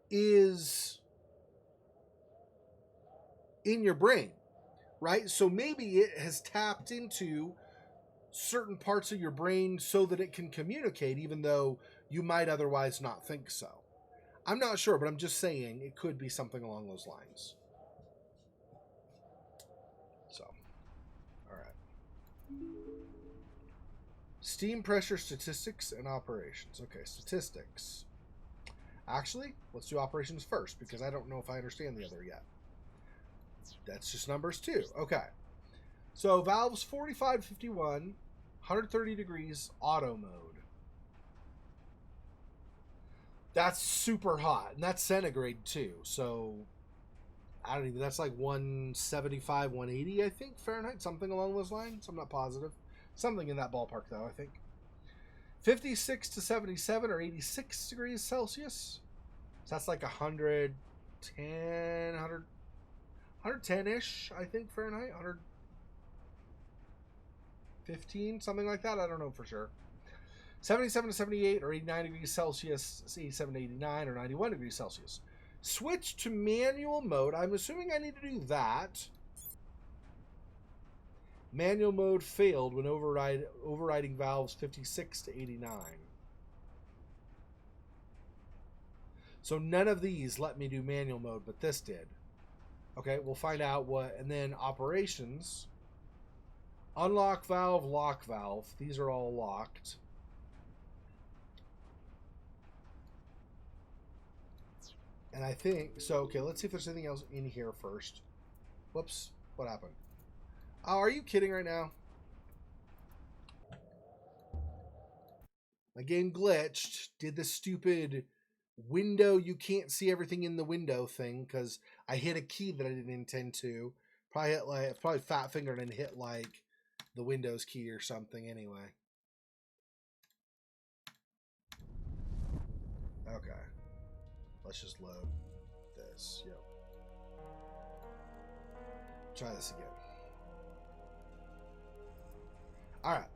in your brain, right? So maybe it has tapped into certain parts of your brain so that it can communicate, even though you might otherwise not think so. I'm not sure, but I'm just saying it could be something along those lines. So, all right. Steam pressure statistics and operations. Okay, statistics. Actually, let's do operations first, because I don't know if I understand the other yet. That's just numbers too. Okay. So valves 45, 51, 130 degrees, auto mode. That's super hot, and that's centigrade too. So I don't even, that's like 175, 180, I think, Fahrenheit, something along those lines. I'm not positive. Something in that ballpark, though, I think. 56 to 77 or 86 degrees Celsius. So that's like 110, 110-ish, I think, Fahrenheit. 115, something like that. I don't know for sure. 77 to 78 or 89 degrees Celsius. 87 to 89 or 91 degrees Celsius. Switch to manual mode. I'm assuming I need to do that. Manual mode failed when overriding valves 56 to 89. So none of these let me do manual mode, but this did. Okay, we'll find out what. And then operations. Unlock valve, lock valve. These are all locked. And I think, so, okay, let's see if there's anything else in here first. Whoops, what happened? Oh, are you kidding right now? My game glitched, did the stupid window, you can't see everything in the window thing, because I hit a key that I didn't intend to. Probably fat fingered and hit like the Windows key or something anyway. Okay. Let's just load this. Yep. Try this again. Alright.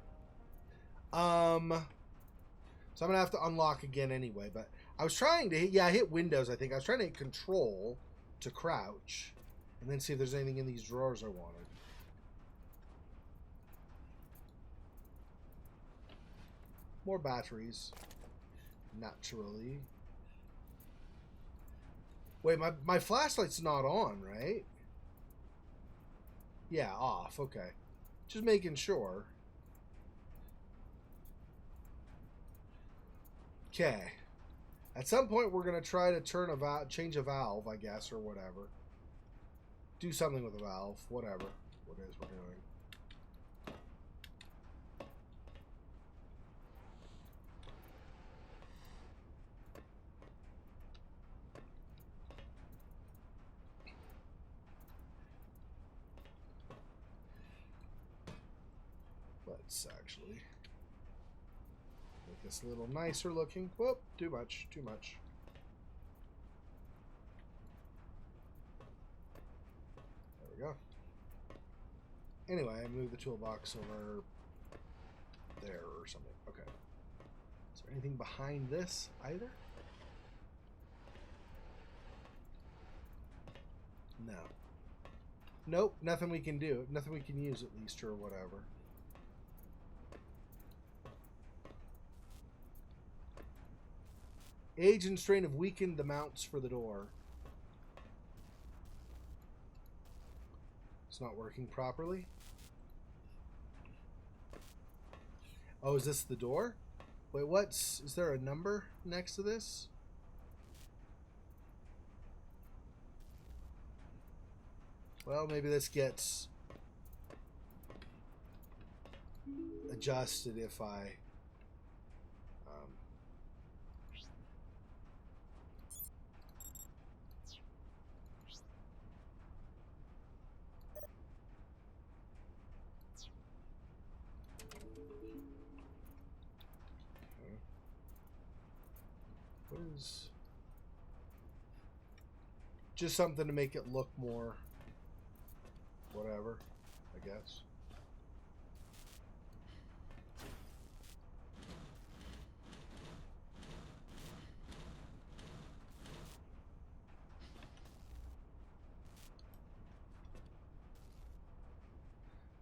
So I'm going to have to unlock again anyway, but I was trying to hit, I hit Windows, I think. I was trying to hit Control to crouch and then see if there's anything in these drawers I wanted. More batteries. Naturally. Wait, my flashlight's not on, right? Yeah, off. Okay. Just making sure. Okay. At some point, we're going to try to change a valve, I guess, or whatever. Do something with the valve. Whatever. What it is we're doing. Let's actually make this a little nicer looking. Whoop, too much, too much. There we go. Anyway, I moved the toolbox over there or something. Okay. Is there anything behind this either? No. Nope, nothing we can do. Nothing we can use, at least, or whatever. Age and strain have weakened the mounts for the door. It's not working properly. Oh, is this the door? Wait, is there a number next to this? Well, maybe this gets adjusted if I... is. Just something to make it look more whatever, I guess.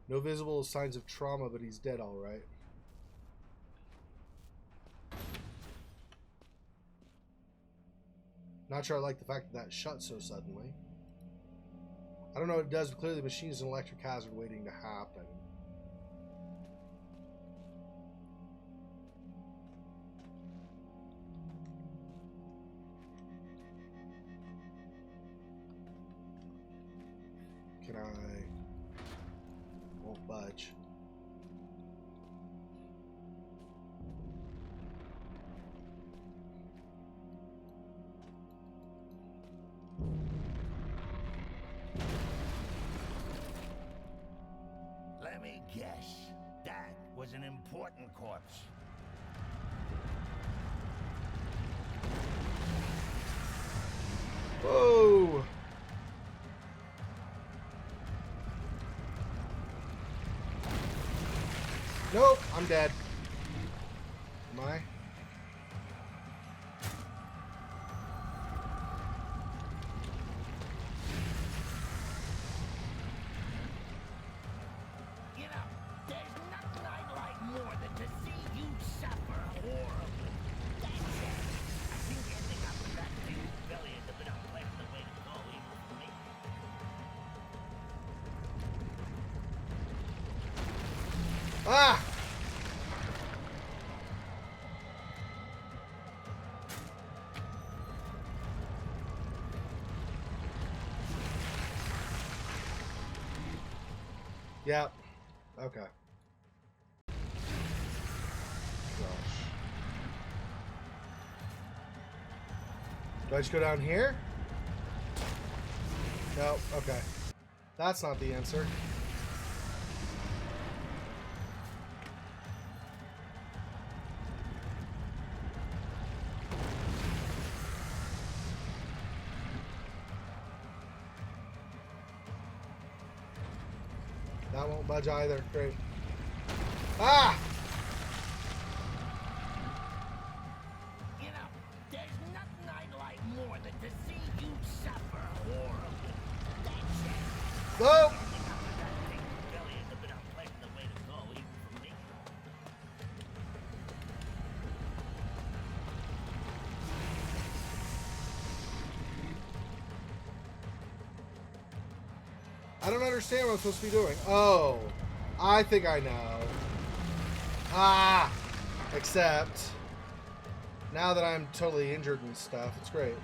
No visible signs of trauma, but he's dead all right. Not sure I like the fact that that shut so suddenly. I don't know what it does, but clearly the machine is an electric hazard waiting to happen. Can I... Won't budge. Let me guess. That was an important corpse. Whoa! Nope, I'm dead. Am I? You know, there's nothing I'd like more than to see you suffer horribly. That's it. I think ending up with that thing belly is a bit unpleasant the way to go, even for me. Ah! Yep. Okay. Gosh. Do I just go down here? No. Okay. That's not the answer. That won't budge either. Great. Ah! You know, there's nothing I'd like more than to see you suffer horribly. That's it. Whoa! Ending up with that thing belly is a bit unpleasant the way to go, even for me. I don't understand what I'm supposed to be doing. Oh, I think I know. Ah! Except, now that I'm totally injured and stuff, it's great.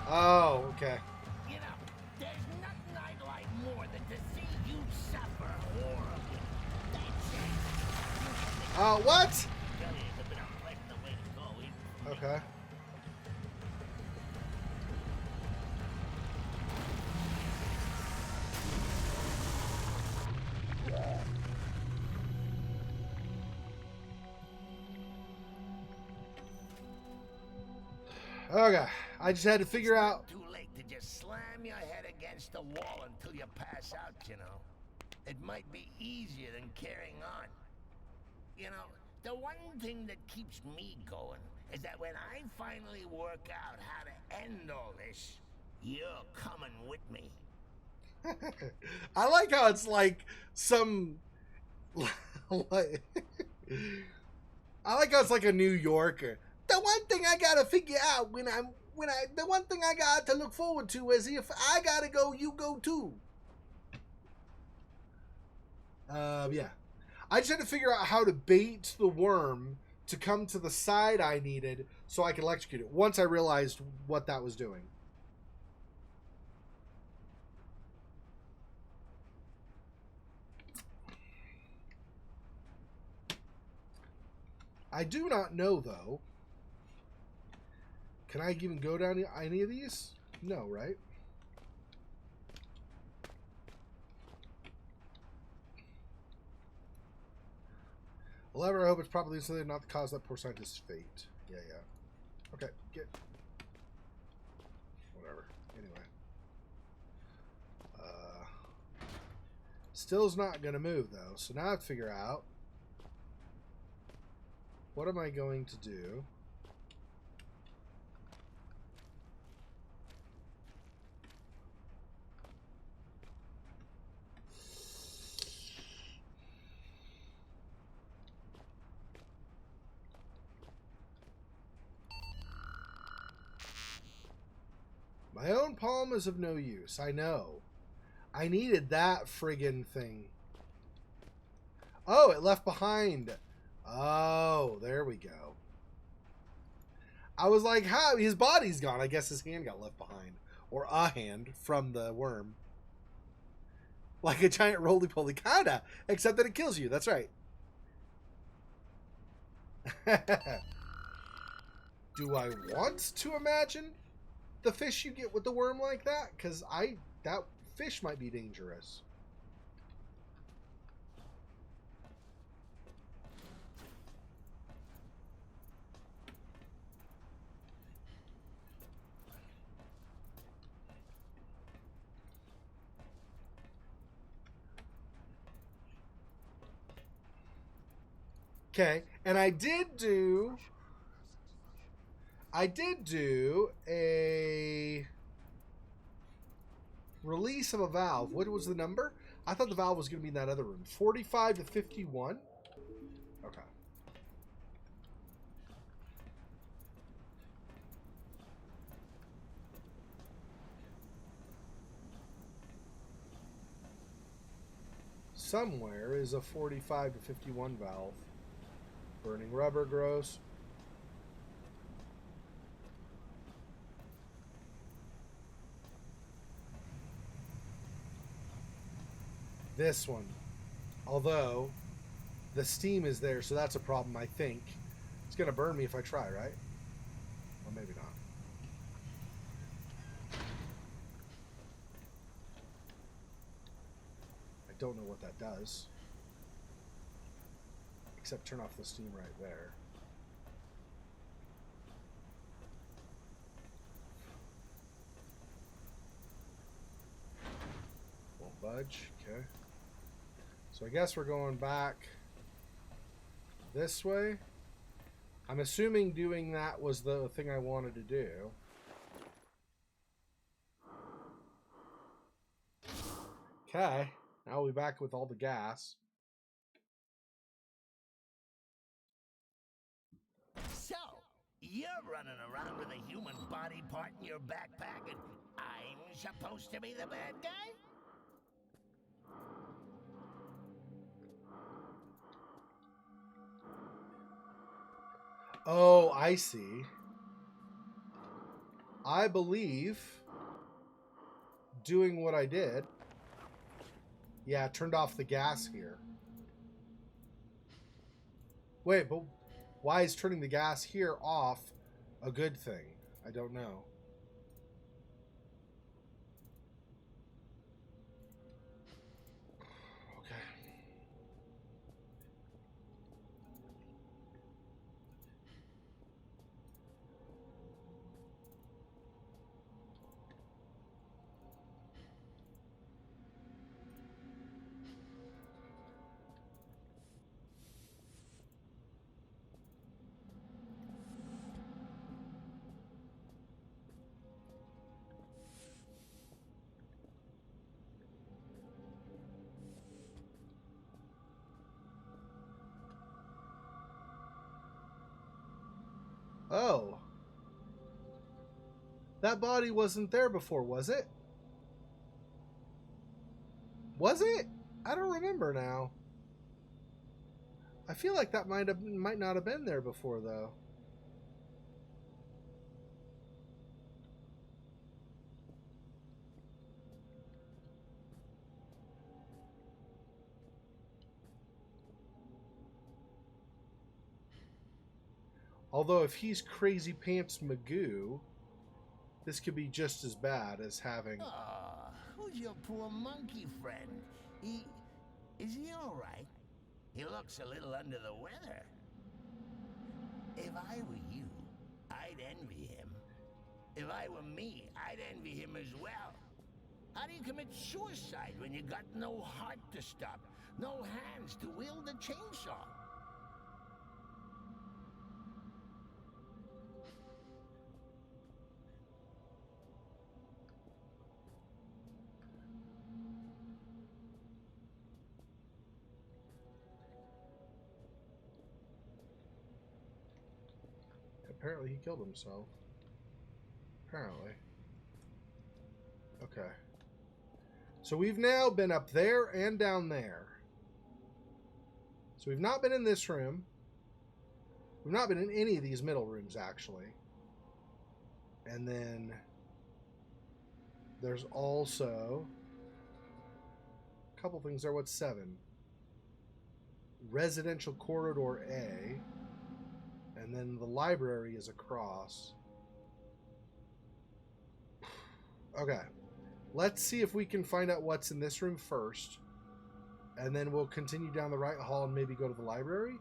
Oh, okay. You know, there's nothing I'd like more than to see you suffer horribly. That's it. Oh, what? Belly is a bit unpleasant the way to go, even for me. Okay. Okay, I just had to figure out. Too late to just slam your head against the wall until you pass out, you know. It might be easier than carrying on. You know, the one thing that keeps me going is that when I finally work out how to end all this, you're coming with me. I like how it's like some. Like, I like how it's like a New Yorker. The one thing I gotta figure out the one thing I got to look forward to is if I gotta go, you go too. Yeah. I just had to figure out how to bait the worm to come to the side I needed so I could electrocute it once I realized what that was doing. I do not know, though. Can I even go down any of these? No, right? However, I hope it's properly insulated, not to cause that poor scientist's fate. Yeah. Okay, get... Whatever. Anyway. Still's not going to move, though. So now I have to figure out... What am I going to do? My own palm is of no use. I know. I needed that friggin' thing. Oh, it left behind. Oh, there we go. I was like, how? His body's gone. I guess his hand got left behind. Or a hand from the worm. Like a giant roly-poly. Kinda. Except that it kills you. That's right. Do I want to imagine the fish you get with the worm like that? Because that fish might be dangerous. Okay, and I did do a release of a valve. What was the number? I thought the valve was going to be in that other room. 45 to 51? Okay. Somewhere is a 45 to 51 valve. Burning rubber, gross. This one. Although, the steam is there, so that's a problem, I think. It's going to burn me if I try, right? Or maybe not. I don't know what that does. Except turn off the steam right there. Won't budge. Okay. So I guess we're going back this way. I'm assuming doing that was the thing I wanted to do. Okay. Now we'll be back with all the gas. So, you're running around with a human body part in your backpack and I'm supposed to be the bad guy? Oh, I see. I believe doing what I did. Yeah, turned off the gas here. Wait, but why is turning the gas here off a good thing? I don't know. Okay. Oh. That body wasn't there before, was it? Was it? I don't remember now. I feel like that might not have been there before, though. Although if he's Crazy Pants Magoo, this could be just as bad as having... Oh, who's your poor monkey friend? Is he all right? He looks a little under the weather. If I were you, I'd envy him. If I were me, I'd envy him as well. How do you commit suicide when you got no heart to stop, no hands to wield the chainsaw? Apparently he killed himself. Apparently. Okay. So we've now been up there and down there. So we've not been in this room. We've not been in any of these middle rooms, actually. And then there's also a couple things there. What's 7? Residential Corridor A. And then the library is across. Okay. Let's see if we can find out what's in this room first. And then we'll continue down the right hall and maybe go to the library.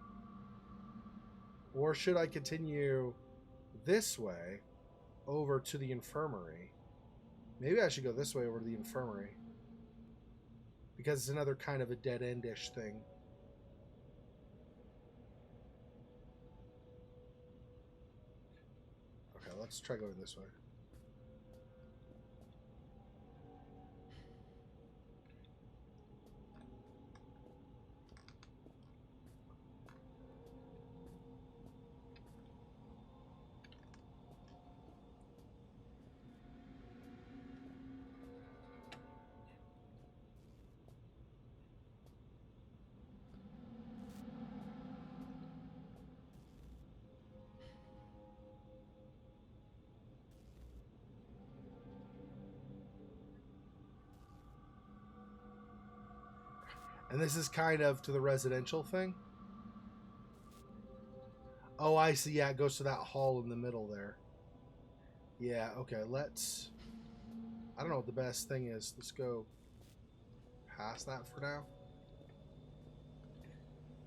Or should I continue this way over to the infirmary? Maybe I should go this way over to the infirmary. Because it's another kind of a dead-end-ish thing. Let's try going this way. And this is kind of to the residential thing. Oh, I see. Yeah, it goes to that hall in the middle there. Yeah, okay, let's... I don't know what the best thing is. Let's go past that for now.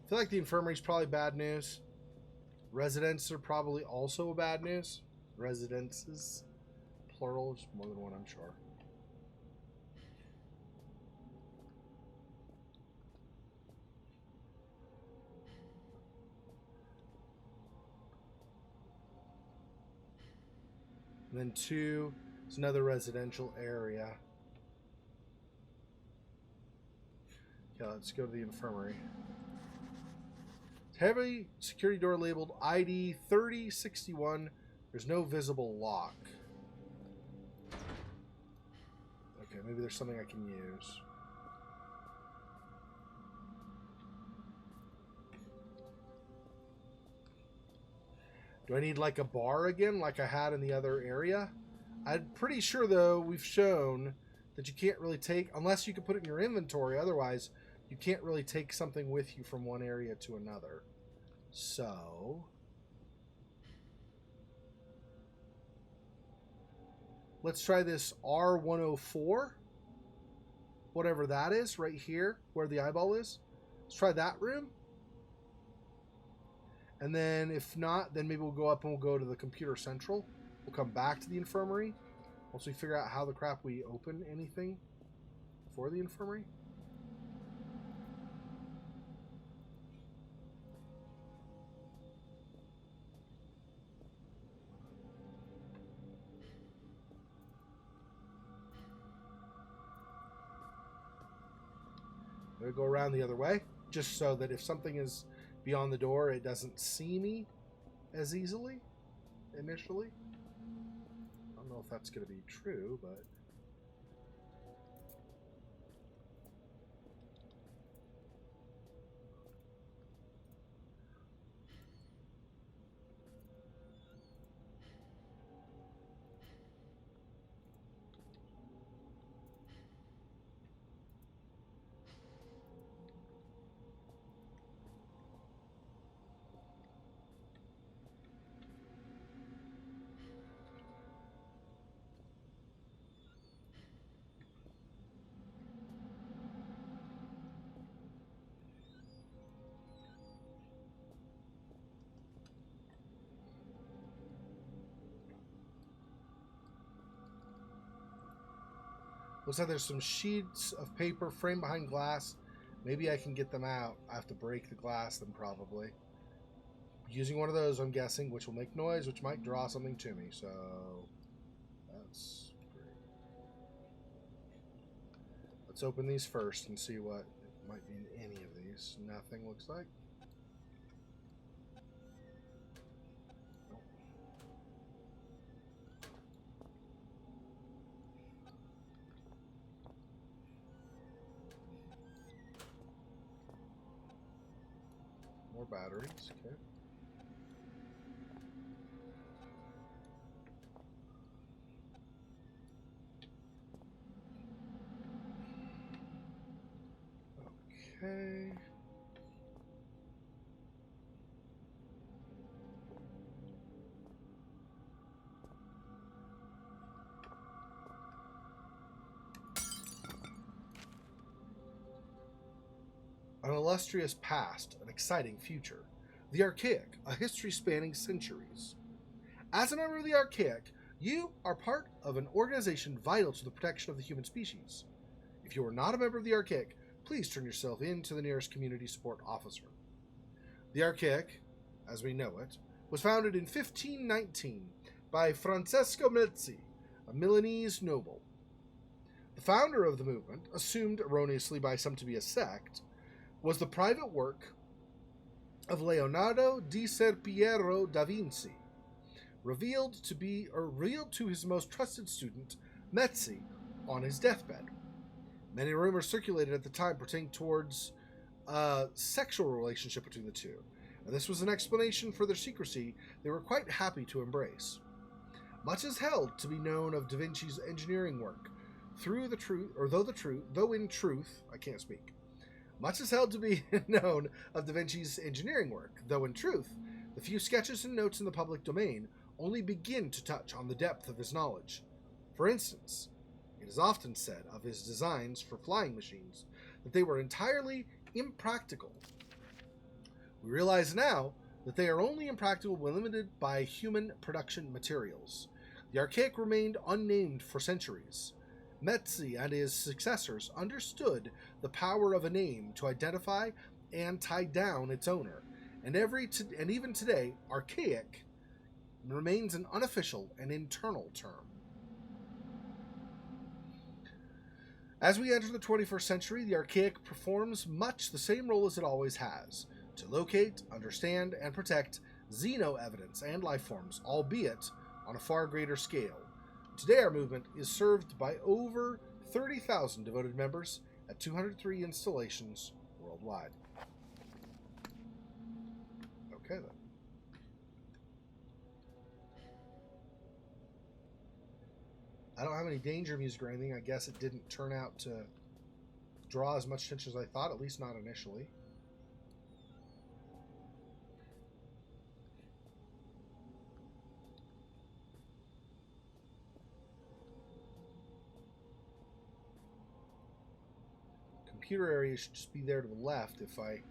I feel like the infirmary's probably bad news. Residents are probably also bad news. Residences. Plural, just more than one, I'm sure. And then 2 is another residential area. Okay, let's go to the infirmary. Heavy security door labeled ID 3061. There's no visible lock. Okay, maybe there's something I can use. Do I need like a bar again like I had in the other area? I'm pretty sure though we've shown that you can't really take, unless you can put it in your inventory, otherwise you can't really take something with you from one area to another. So let's try this R104, whatever that is right here where the eyeball is. Let's try that room. And then if not, then maybe we'll go up and we'll go to the computer central. We'll come back to the infirmary once we figure out how the crap we open anything for the infirmary. I'm going to go around the other way, just so that if something is beyond the door, it doesn't see me as easily initially. I don't know if that's going to be true, but... Looks like there's some sheets of paper framed behind glass. Maybe I can get them out. I have to break the glass then probably. Using one of those, I'm guessing, which will make noise, which might draw something to me. So that's great. Let's open these first and see what might be in any of these. Nothing looks like. More batteries, okay. Okay. An illustrious past, an exciting future. The Archaic, a history spanning centuries. As a member of the Archaic, you are part of an organization vital to the protection of the human species. If you are not a member of the Archaic, please turn yourself in to the nearest community support officer. The Archaic, as we know it, was founded in 1519 by Francesco Mezzi, a Milanese noble. The founder of the movement, assumed erroneously by some to be a sect, was the private work of Leonardo di Ser Piero da Vinci, revealed to his most trusted student, Mezzi, on his deathbed. Many rumors circulated at the time pertaining towards a sexual relationship between the two, and this was an explanation for their secrecy they were quite happy to embrace. Much is held to be known of Da Vinci's engineering work, Much is held to be known of Da Vinci's engineering work, though in truth, the few sketches and notes in the public domain only begin to touch on the depth of his knowledge. For instance, it is often said of his designs for flying machines that they were entirely impractical. We realize now that they are only impractical when limited by human production materials. The Archaic remained unnamed for centuries. Mezzi and his successors understood the power of a name to identify and tie down its owner, and even today, Archaic remains an unofficial and internal term. As we enter the 21st century, the Archaic performs much the same role as it always has, to locate, understand, and protect xeno evidence and lifeforms, albeit on a far greater scale. Today our movement is served by over 30,000 devoted members at 203 installations worldwide. Okay then. I don't have any danger music or anything. I guess it didn't turn out to draw as much attention as I thought, at least not initially. Computer area should just be there to the left if I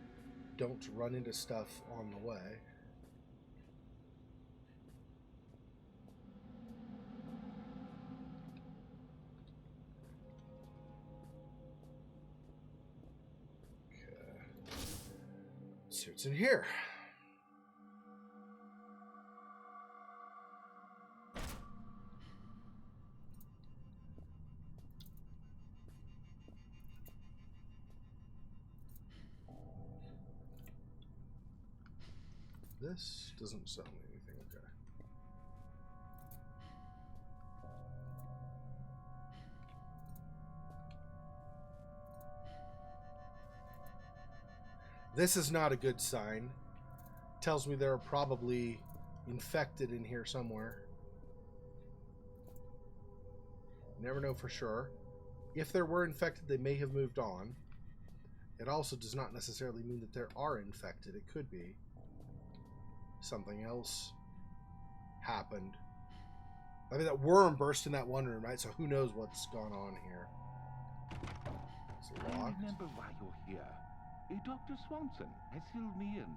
don't run into stuff on the way. Okay. Let's see what's in here. This doesn't sell me anything, okay. This is not a good sign. Tells me there are probably infected in here somewhere. Never know for sure. If there were infected, they may have moved on. It also does not necessarily mean that there are infected. It could be something else happened. I mean, that worm burst in that one room, right? So who knows what's gone on here. It's I locked. remember why you're here. Dr. Swanson has filled me in.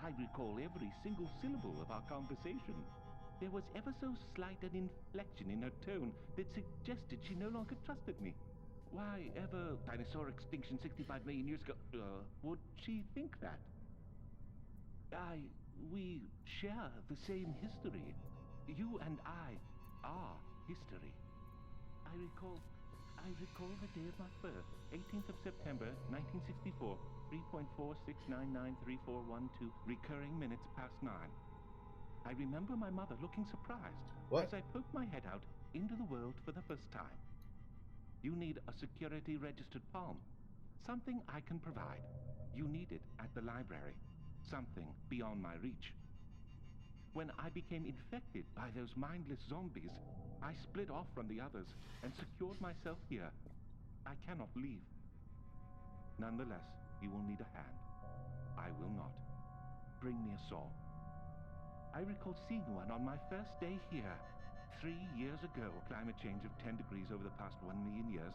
I recall every single syllable of our conversation. there was ever so slight an inflection in her tone that suggested she no longer trusted me. Why ever dinosaur extinction 65 million years ago would she think that? We share the same history. You and I are history. I recall the day of my birth, 18th of September, 1964, 3.46993412, recurring minutes past 9. I remember my mother looking surprised as I poked my head out into the world for the first time. You need a security registered palm. Something I can provide. You need it at the library. Something beyond my reach. When I became infected by those mindless zombies, I split off from the others and secured myself here. I cannot leave. Nonetheless, you will need a hand. I will not. Bring me a saw. I recall seeing one on my first day here. 3 years ago, a climate change of 10 degrees over the past 1 million years.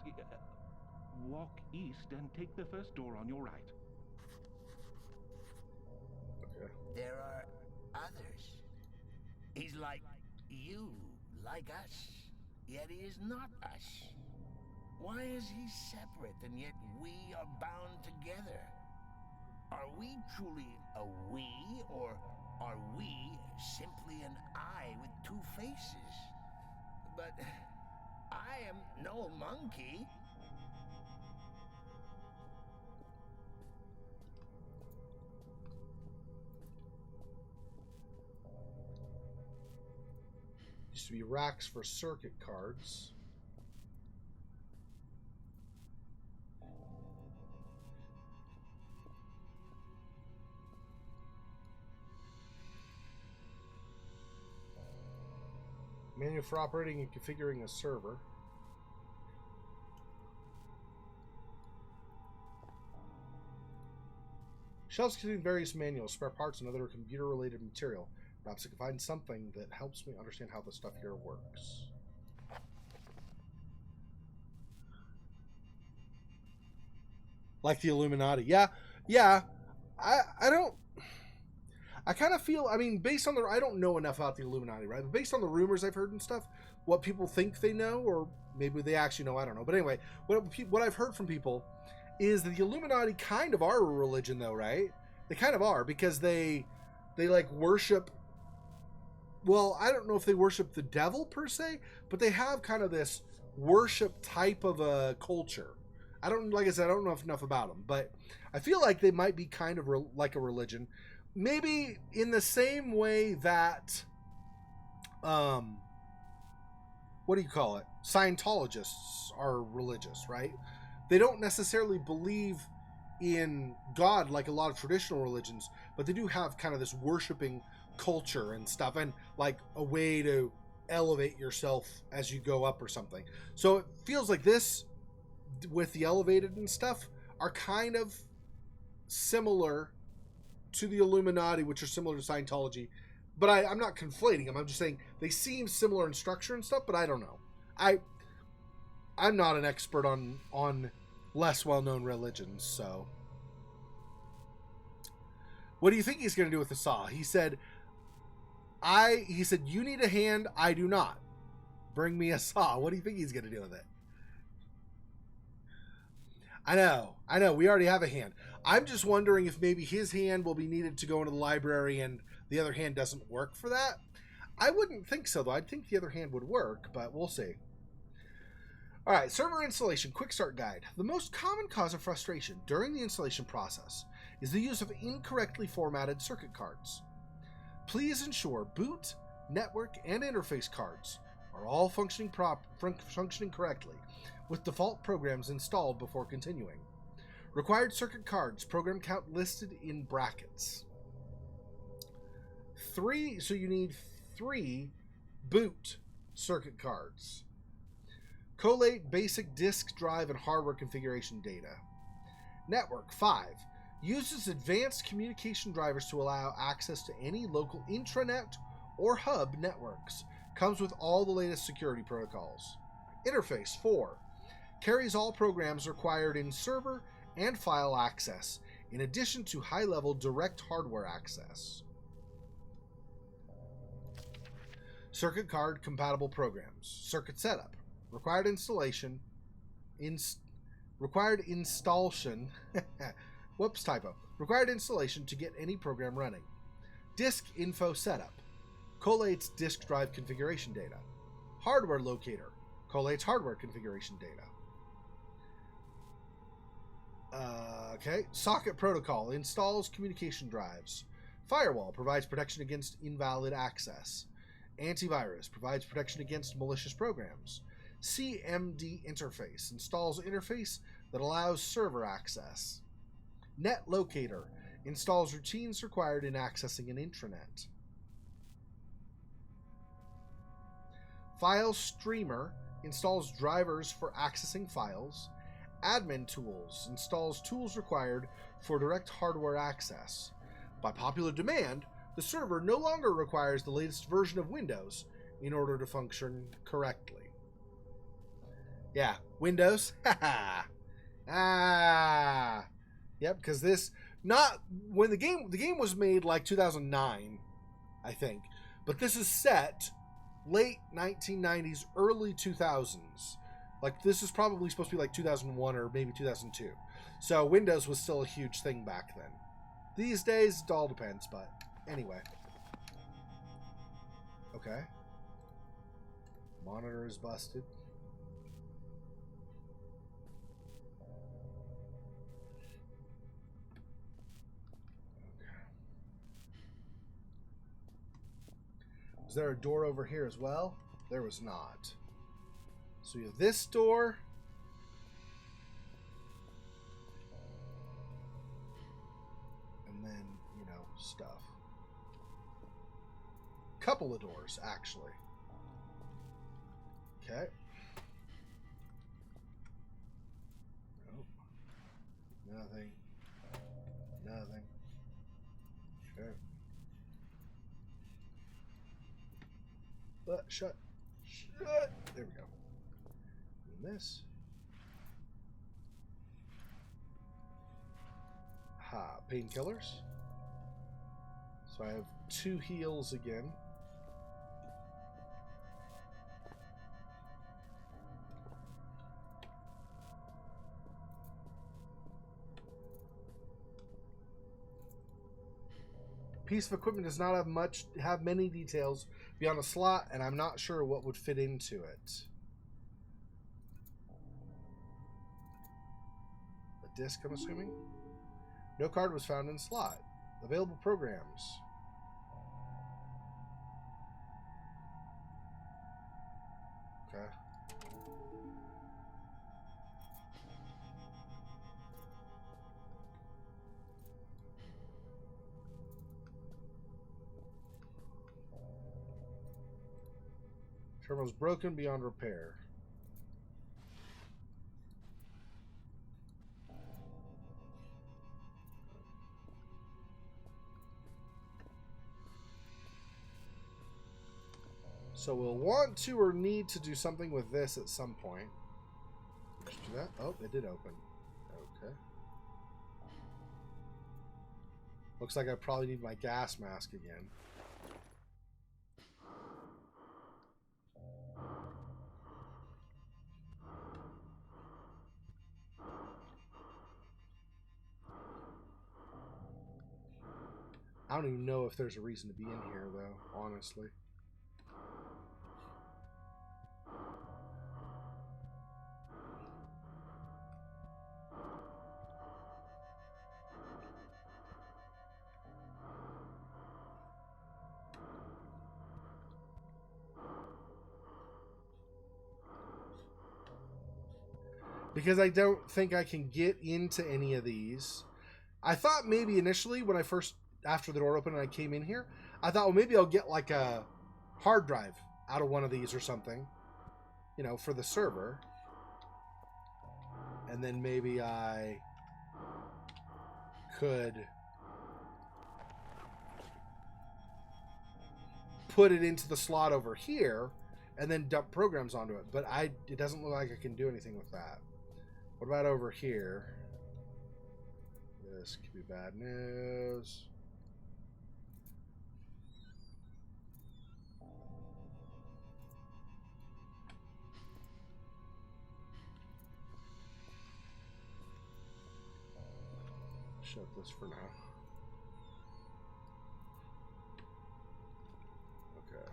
Walk east and take the first door on your right. Okay. There are others. He's like you, like us, yet he is not us. Why is he separate and yet we are bound together? Are we truly a we, or are we simply an I with two faces? But I am no monkey. Used to be racks for circuit cards. Manual for operating and configuring a server. Shelves contain various manuals, spare parts, and other computer-related material. Perhaps I can find something that helps me understand how the stuff here works. Like the Illuminati. Yeah. I kind of feel, I mean, based on I don't know enough about the Illuminati, right? But based on the rumors I've heard and stuff, what people think they know, or maybe they actually know, I don't know. But anyway, what I've heard from people is that the Illuminati kind of are a religion, though, right? They kind of are, because they like worship, well, I don't know if they worship the devil per se, but they have kind of this worship type of a culture. Like I said, I don't know enough about them, but I feel like they might be kind of like a religion. Maybe in the same way that, what do you call it? Scientologists are religious, right? They don't necessarily believe in God like a lot of traditional religions, but they do have kind of this worshiping culture and stuff, and like a way to elevate yourself as you go up or something. So it feels like this, with the elevated and stuff, are kind of similar to the Illuminati, which are similar to Scientology. But I'm not conflating them. I'm just saying they seem similar in structure and stuff, but I don't know. I'm not an expert on less well-known religions, so. What do you think he's going to do with the saw? He said, you need a hand, I do not. Bring me a saw. What do you think he's going to do with it? I know, we already have a hand. I'm just wondering if maybe his hand will be needed to go into the library and the other hand doesn't work for that. I wouldn't think so, though. I'd think the other hand would work, but we'll see. All right, server installation, quick start guide. The most common cause of frustration during the installation process is the use of incorrectly formatted circuit cards. Please ensure boot, network, and interface cards are all functioning correctly, with default programs installed before continuing. Required circuit cards, program count listed in brackets. 3, so you need 3 boot circuit cards. Collate basic disk drive and hardware configuration data. Network 5. Uses advanced communication drivers to allow access to any local intranet or hub networks. Comes with all the latest security protocols. Interface 4. Carries all programs required in server and file access, in addition to high-level direct hardware access. Circuit card compatible programs. Circuit setup. Required installation. Required installation. Whoops, typo. Required installation to get any program running. Disk info setup. Collates disk drive configuration data. Hardware locator. Collates hardware configuration data. Okay. Socket protocol installs communication drives. Firewall provides protection against invalid access. Antivirus provides protection against malicious programs. CMD interface installs interface that allows server access. Net locator installs routines required in accessing an intranet. File streamer installs drivers for accessing files. Admin tools installs tools required for direct hardware access. By popular demand, the server no longer requires the latest version of Windows in order to function correctly. Yeah, Windows. Yep, because this not when the game was made like 2009, I think, but this is set late 1990s, early 2000s. Like, this is probably supposed to be like 2001 or maybe 2002. So Windows was still a huge thing back then. These days, it all depends, but anyway. Okay. Monitor is busted. Okay. Was there a door over here as well? There was not. So we have this door. And then, you know, stuff. Couple of doors, actually. Okay. Nope. Nothing. Nothing. Okay. Shut. Shut. There we go. And this. Painkillers. So I have 2 heals again. Piece of equipment does not have many details beyond a slot, and I'm not sure what would fit into it. A disc, I'm assuming? No card was found in slot. Available programs. Okay. Terminal's broken beyond repair. So we'll want to or need to do something with this at some point. Let's do that. Oh, it did open. Okay. Looks like I probably need my gas mask again. I don't even know if there's a reason to be in here, though, honestly. Because I don't think I can get into any of these. I thought maybe initially when I first, after the door opened and I came in here, I thought, well, maybe I'll get like a hard drive out of one of these or something, you know, for the server. And then maybe I could put it into the slot over here and then dump programs onto it. But it doesn't look like I can do anything with that. What about over here? This could be bad news. disnote this for now. Okay.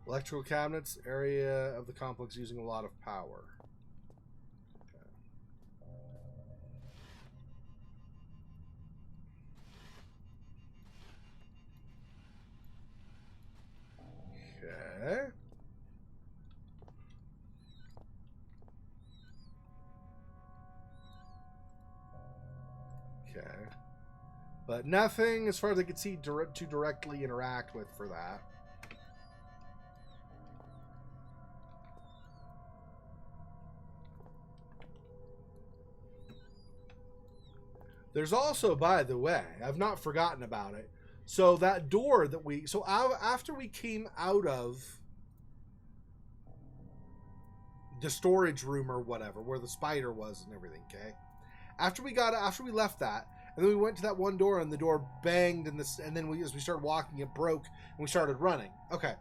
Electrical cabinets, area of the complex using a lot of power. Okay. Okay. But nothing, as far as I can see, to directly interact with for that. There's also, by the way, I've not forgotten about it. So that door that we... So after we came out of the storage room or whatever, where the spider was and everything, okay? After we left that, and then we went to that one door and the door banged and then as we started walking, it broke and we started running. Okay.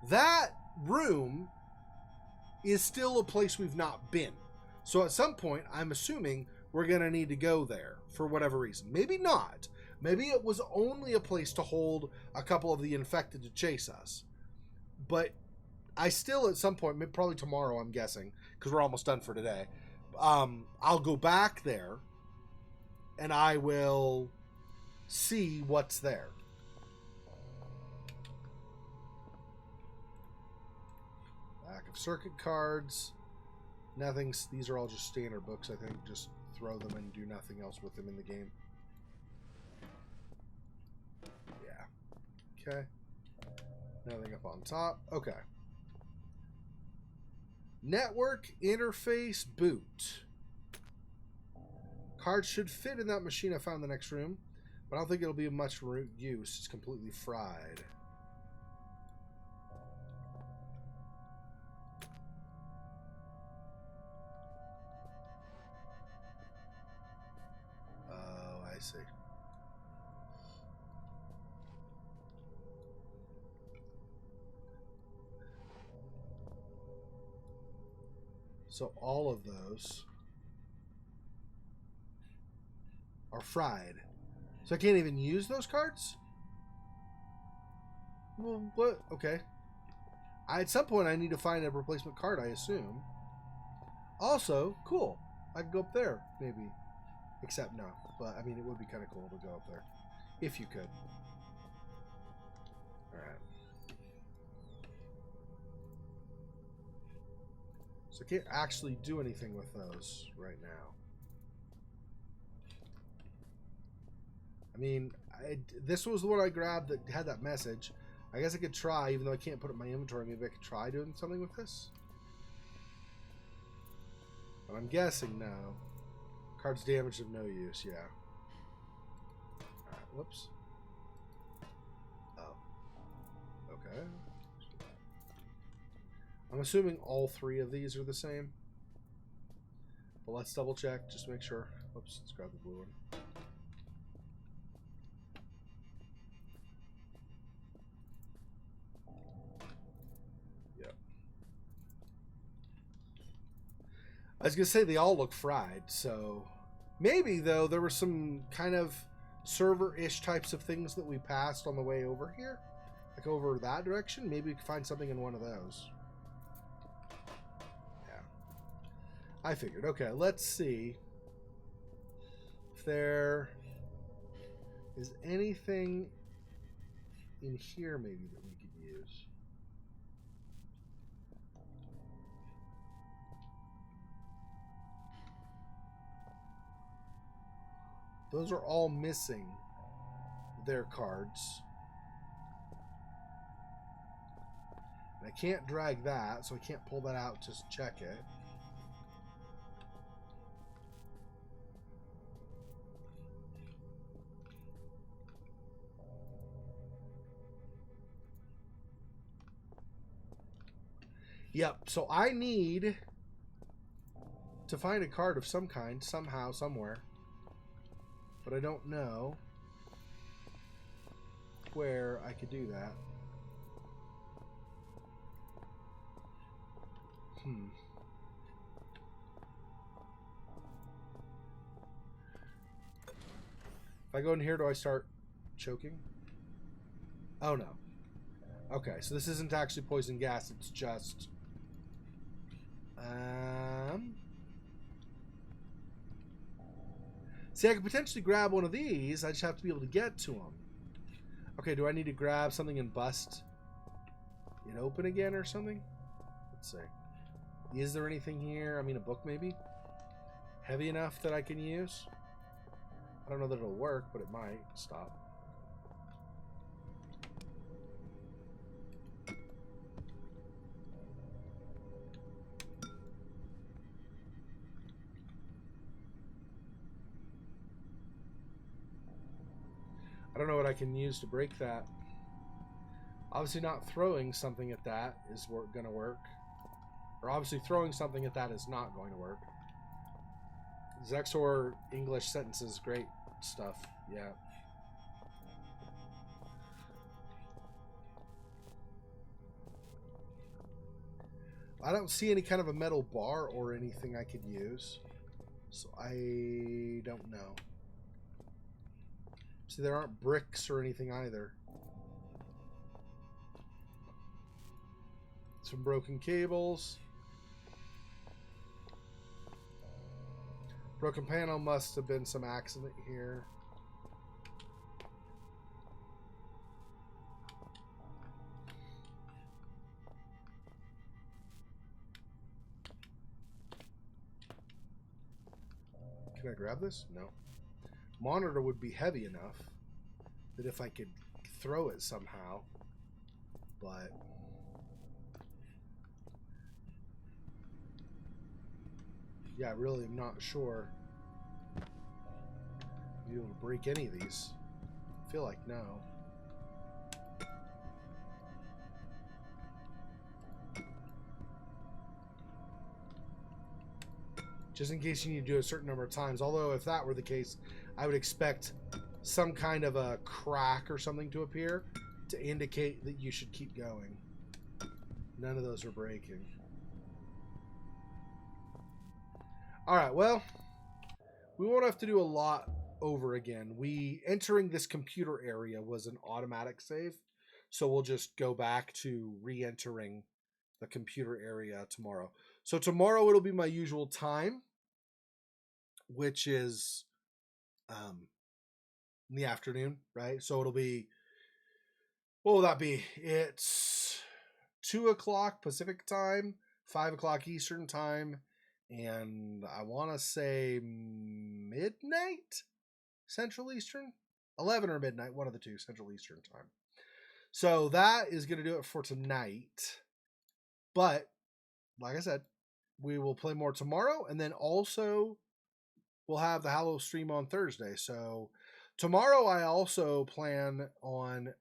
That room is still a place we've not been. So at some point, I'm assuming we're going to need to go there for whatever reason. Maybe not. Maybe it was only a place to hold a couple of the infected to chase us. But I still, at some point, probably tomorrow, I'm guessing, because we're almost done for today, I'll go back there and I will see what's there. Back of circuit cards. Nothing's. These are all just standard books, I think. Just throw them and do nothing else with them in the game. Yeah. Okay. Nothing up on top. Okay. Network interface boot. Cards should fit in that machine I found in the next room, but I don't think it'll be of much use. It's completely fried. Oh, I see. So all of those are fried. So I can't even use those cards? Well, what? Okay. At some point, I need to find a replacement card, I assume. Also, cool. I can go up there, maybe. Except no. But, I mean, it would be kind of cool to go up there. If you could. Alright. So I can't actually do anything with those right now. I mean, this was the one I grabbed that had that message. I guess I could try, even though I can't put it in my inventory. Maybe I could try doing something with this. But I'm guessing no. Cards damaged of no use, yeah. Alright, whoops. Oh. Okay. I'm assuming all three of these are the same. But let's double check, just to make sure. Whoops, let's grab the blue one. Yep. I was going to say they all look fried, so... Maybe, though, there were some kind of server-ish types of things that we passed on the way over here. Like over that direction. Maybe we could find something in one of those. I figured. Okay, let's see if there is anything in here maybe that we could use. Those are all missing their cards. And I can't drag that, so I can't pull that out to check it. Yep, so I need to find a card of some kind, somehow, somewhere. But I don't know where I could do that. If I go in here, do I start choking? Oh, no. Okay, so this isn't actually poison gas. It's just... See, I could potentially grab one of these. I just have to be able to get to them. Okay, do I need to grab something and bust it open again or something? Let's see. Is there anything here? I mean, a book maybe? Heavy enough that I can use? I don't know that it'll work, but it might. Stop. I don't know what I can use to break that. Obviously not throwing something at that is going to work. Or obviously throwing something at that is not going to work. Xexor English sentences, great stuff. Yeah. I don't see any kind of a metal bar or anything I could use. So I don't know. See, there aren't bricks or anything either. Some broken cables. Broken panel must have been some accident here. Can I grab this? No. Monitor would be heavy enough that if I could throw it somehow, but yeah, I really am not sure I'll be able to break any of these. I feel like no. Just in case you need to do it a certain number of times. Although if that were the case, I would expect some kind of a crack or something to appear to indicate that you should keep going. None of those are breaking. Alright, well, we won't have to do a lot over again. Entering this computer area was an automatic save, so we'll just go back to re-entering the computer area tomorrow. So tomorrow it'll be my usual time, which is in the afternoon, right? So it'll be, what will that be? It's 2 o'clock Pacific time, 5 o'clock Eastern time, and I want to say midnight Central Eastern? 11 or midnight, one of the two, Central Eastern time. So that is going to do it for tonight. But, like I said, we will play more tomorrow, and then also we'll have the Hallow stream on Thursday. So tomorrow I also plan on...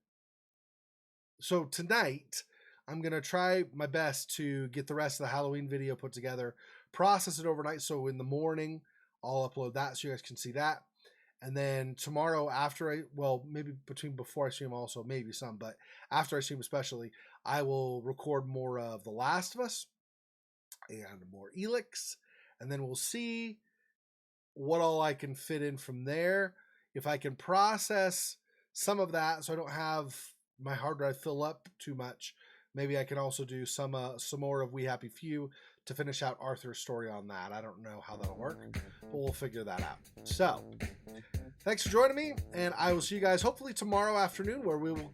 So tonight, I'm going to try my best to get the rest of the Halloween video put together, process it overnight, so in the morning I'll upload that so you guys can see that. And then tomorrow after maybe before I stream also, maybe some, but after I stream especially, I will record more of The Last of Us and more Elix, and then we'll see what all I can fit in from there. If I can process some of that so I don't have my hard drive fill up too much, maybe I can also do some more of We Happy Few to finish out Arthur's story on that. I don't know how that'll work, but we'll figure that out. So, thanks for joining me, and I will see you guys hopefully tomorrow afternoon,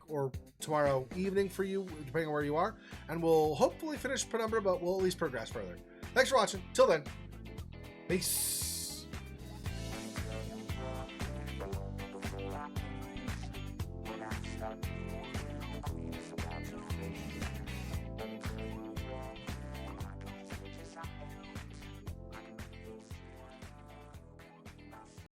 or tomorrow evening for you, depending on where you are, and we'll hopefully finish Penumbra, but we'll at least progress further. Thanks for watching. Till then, peace.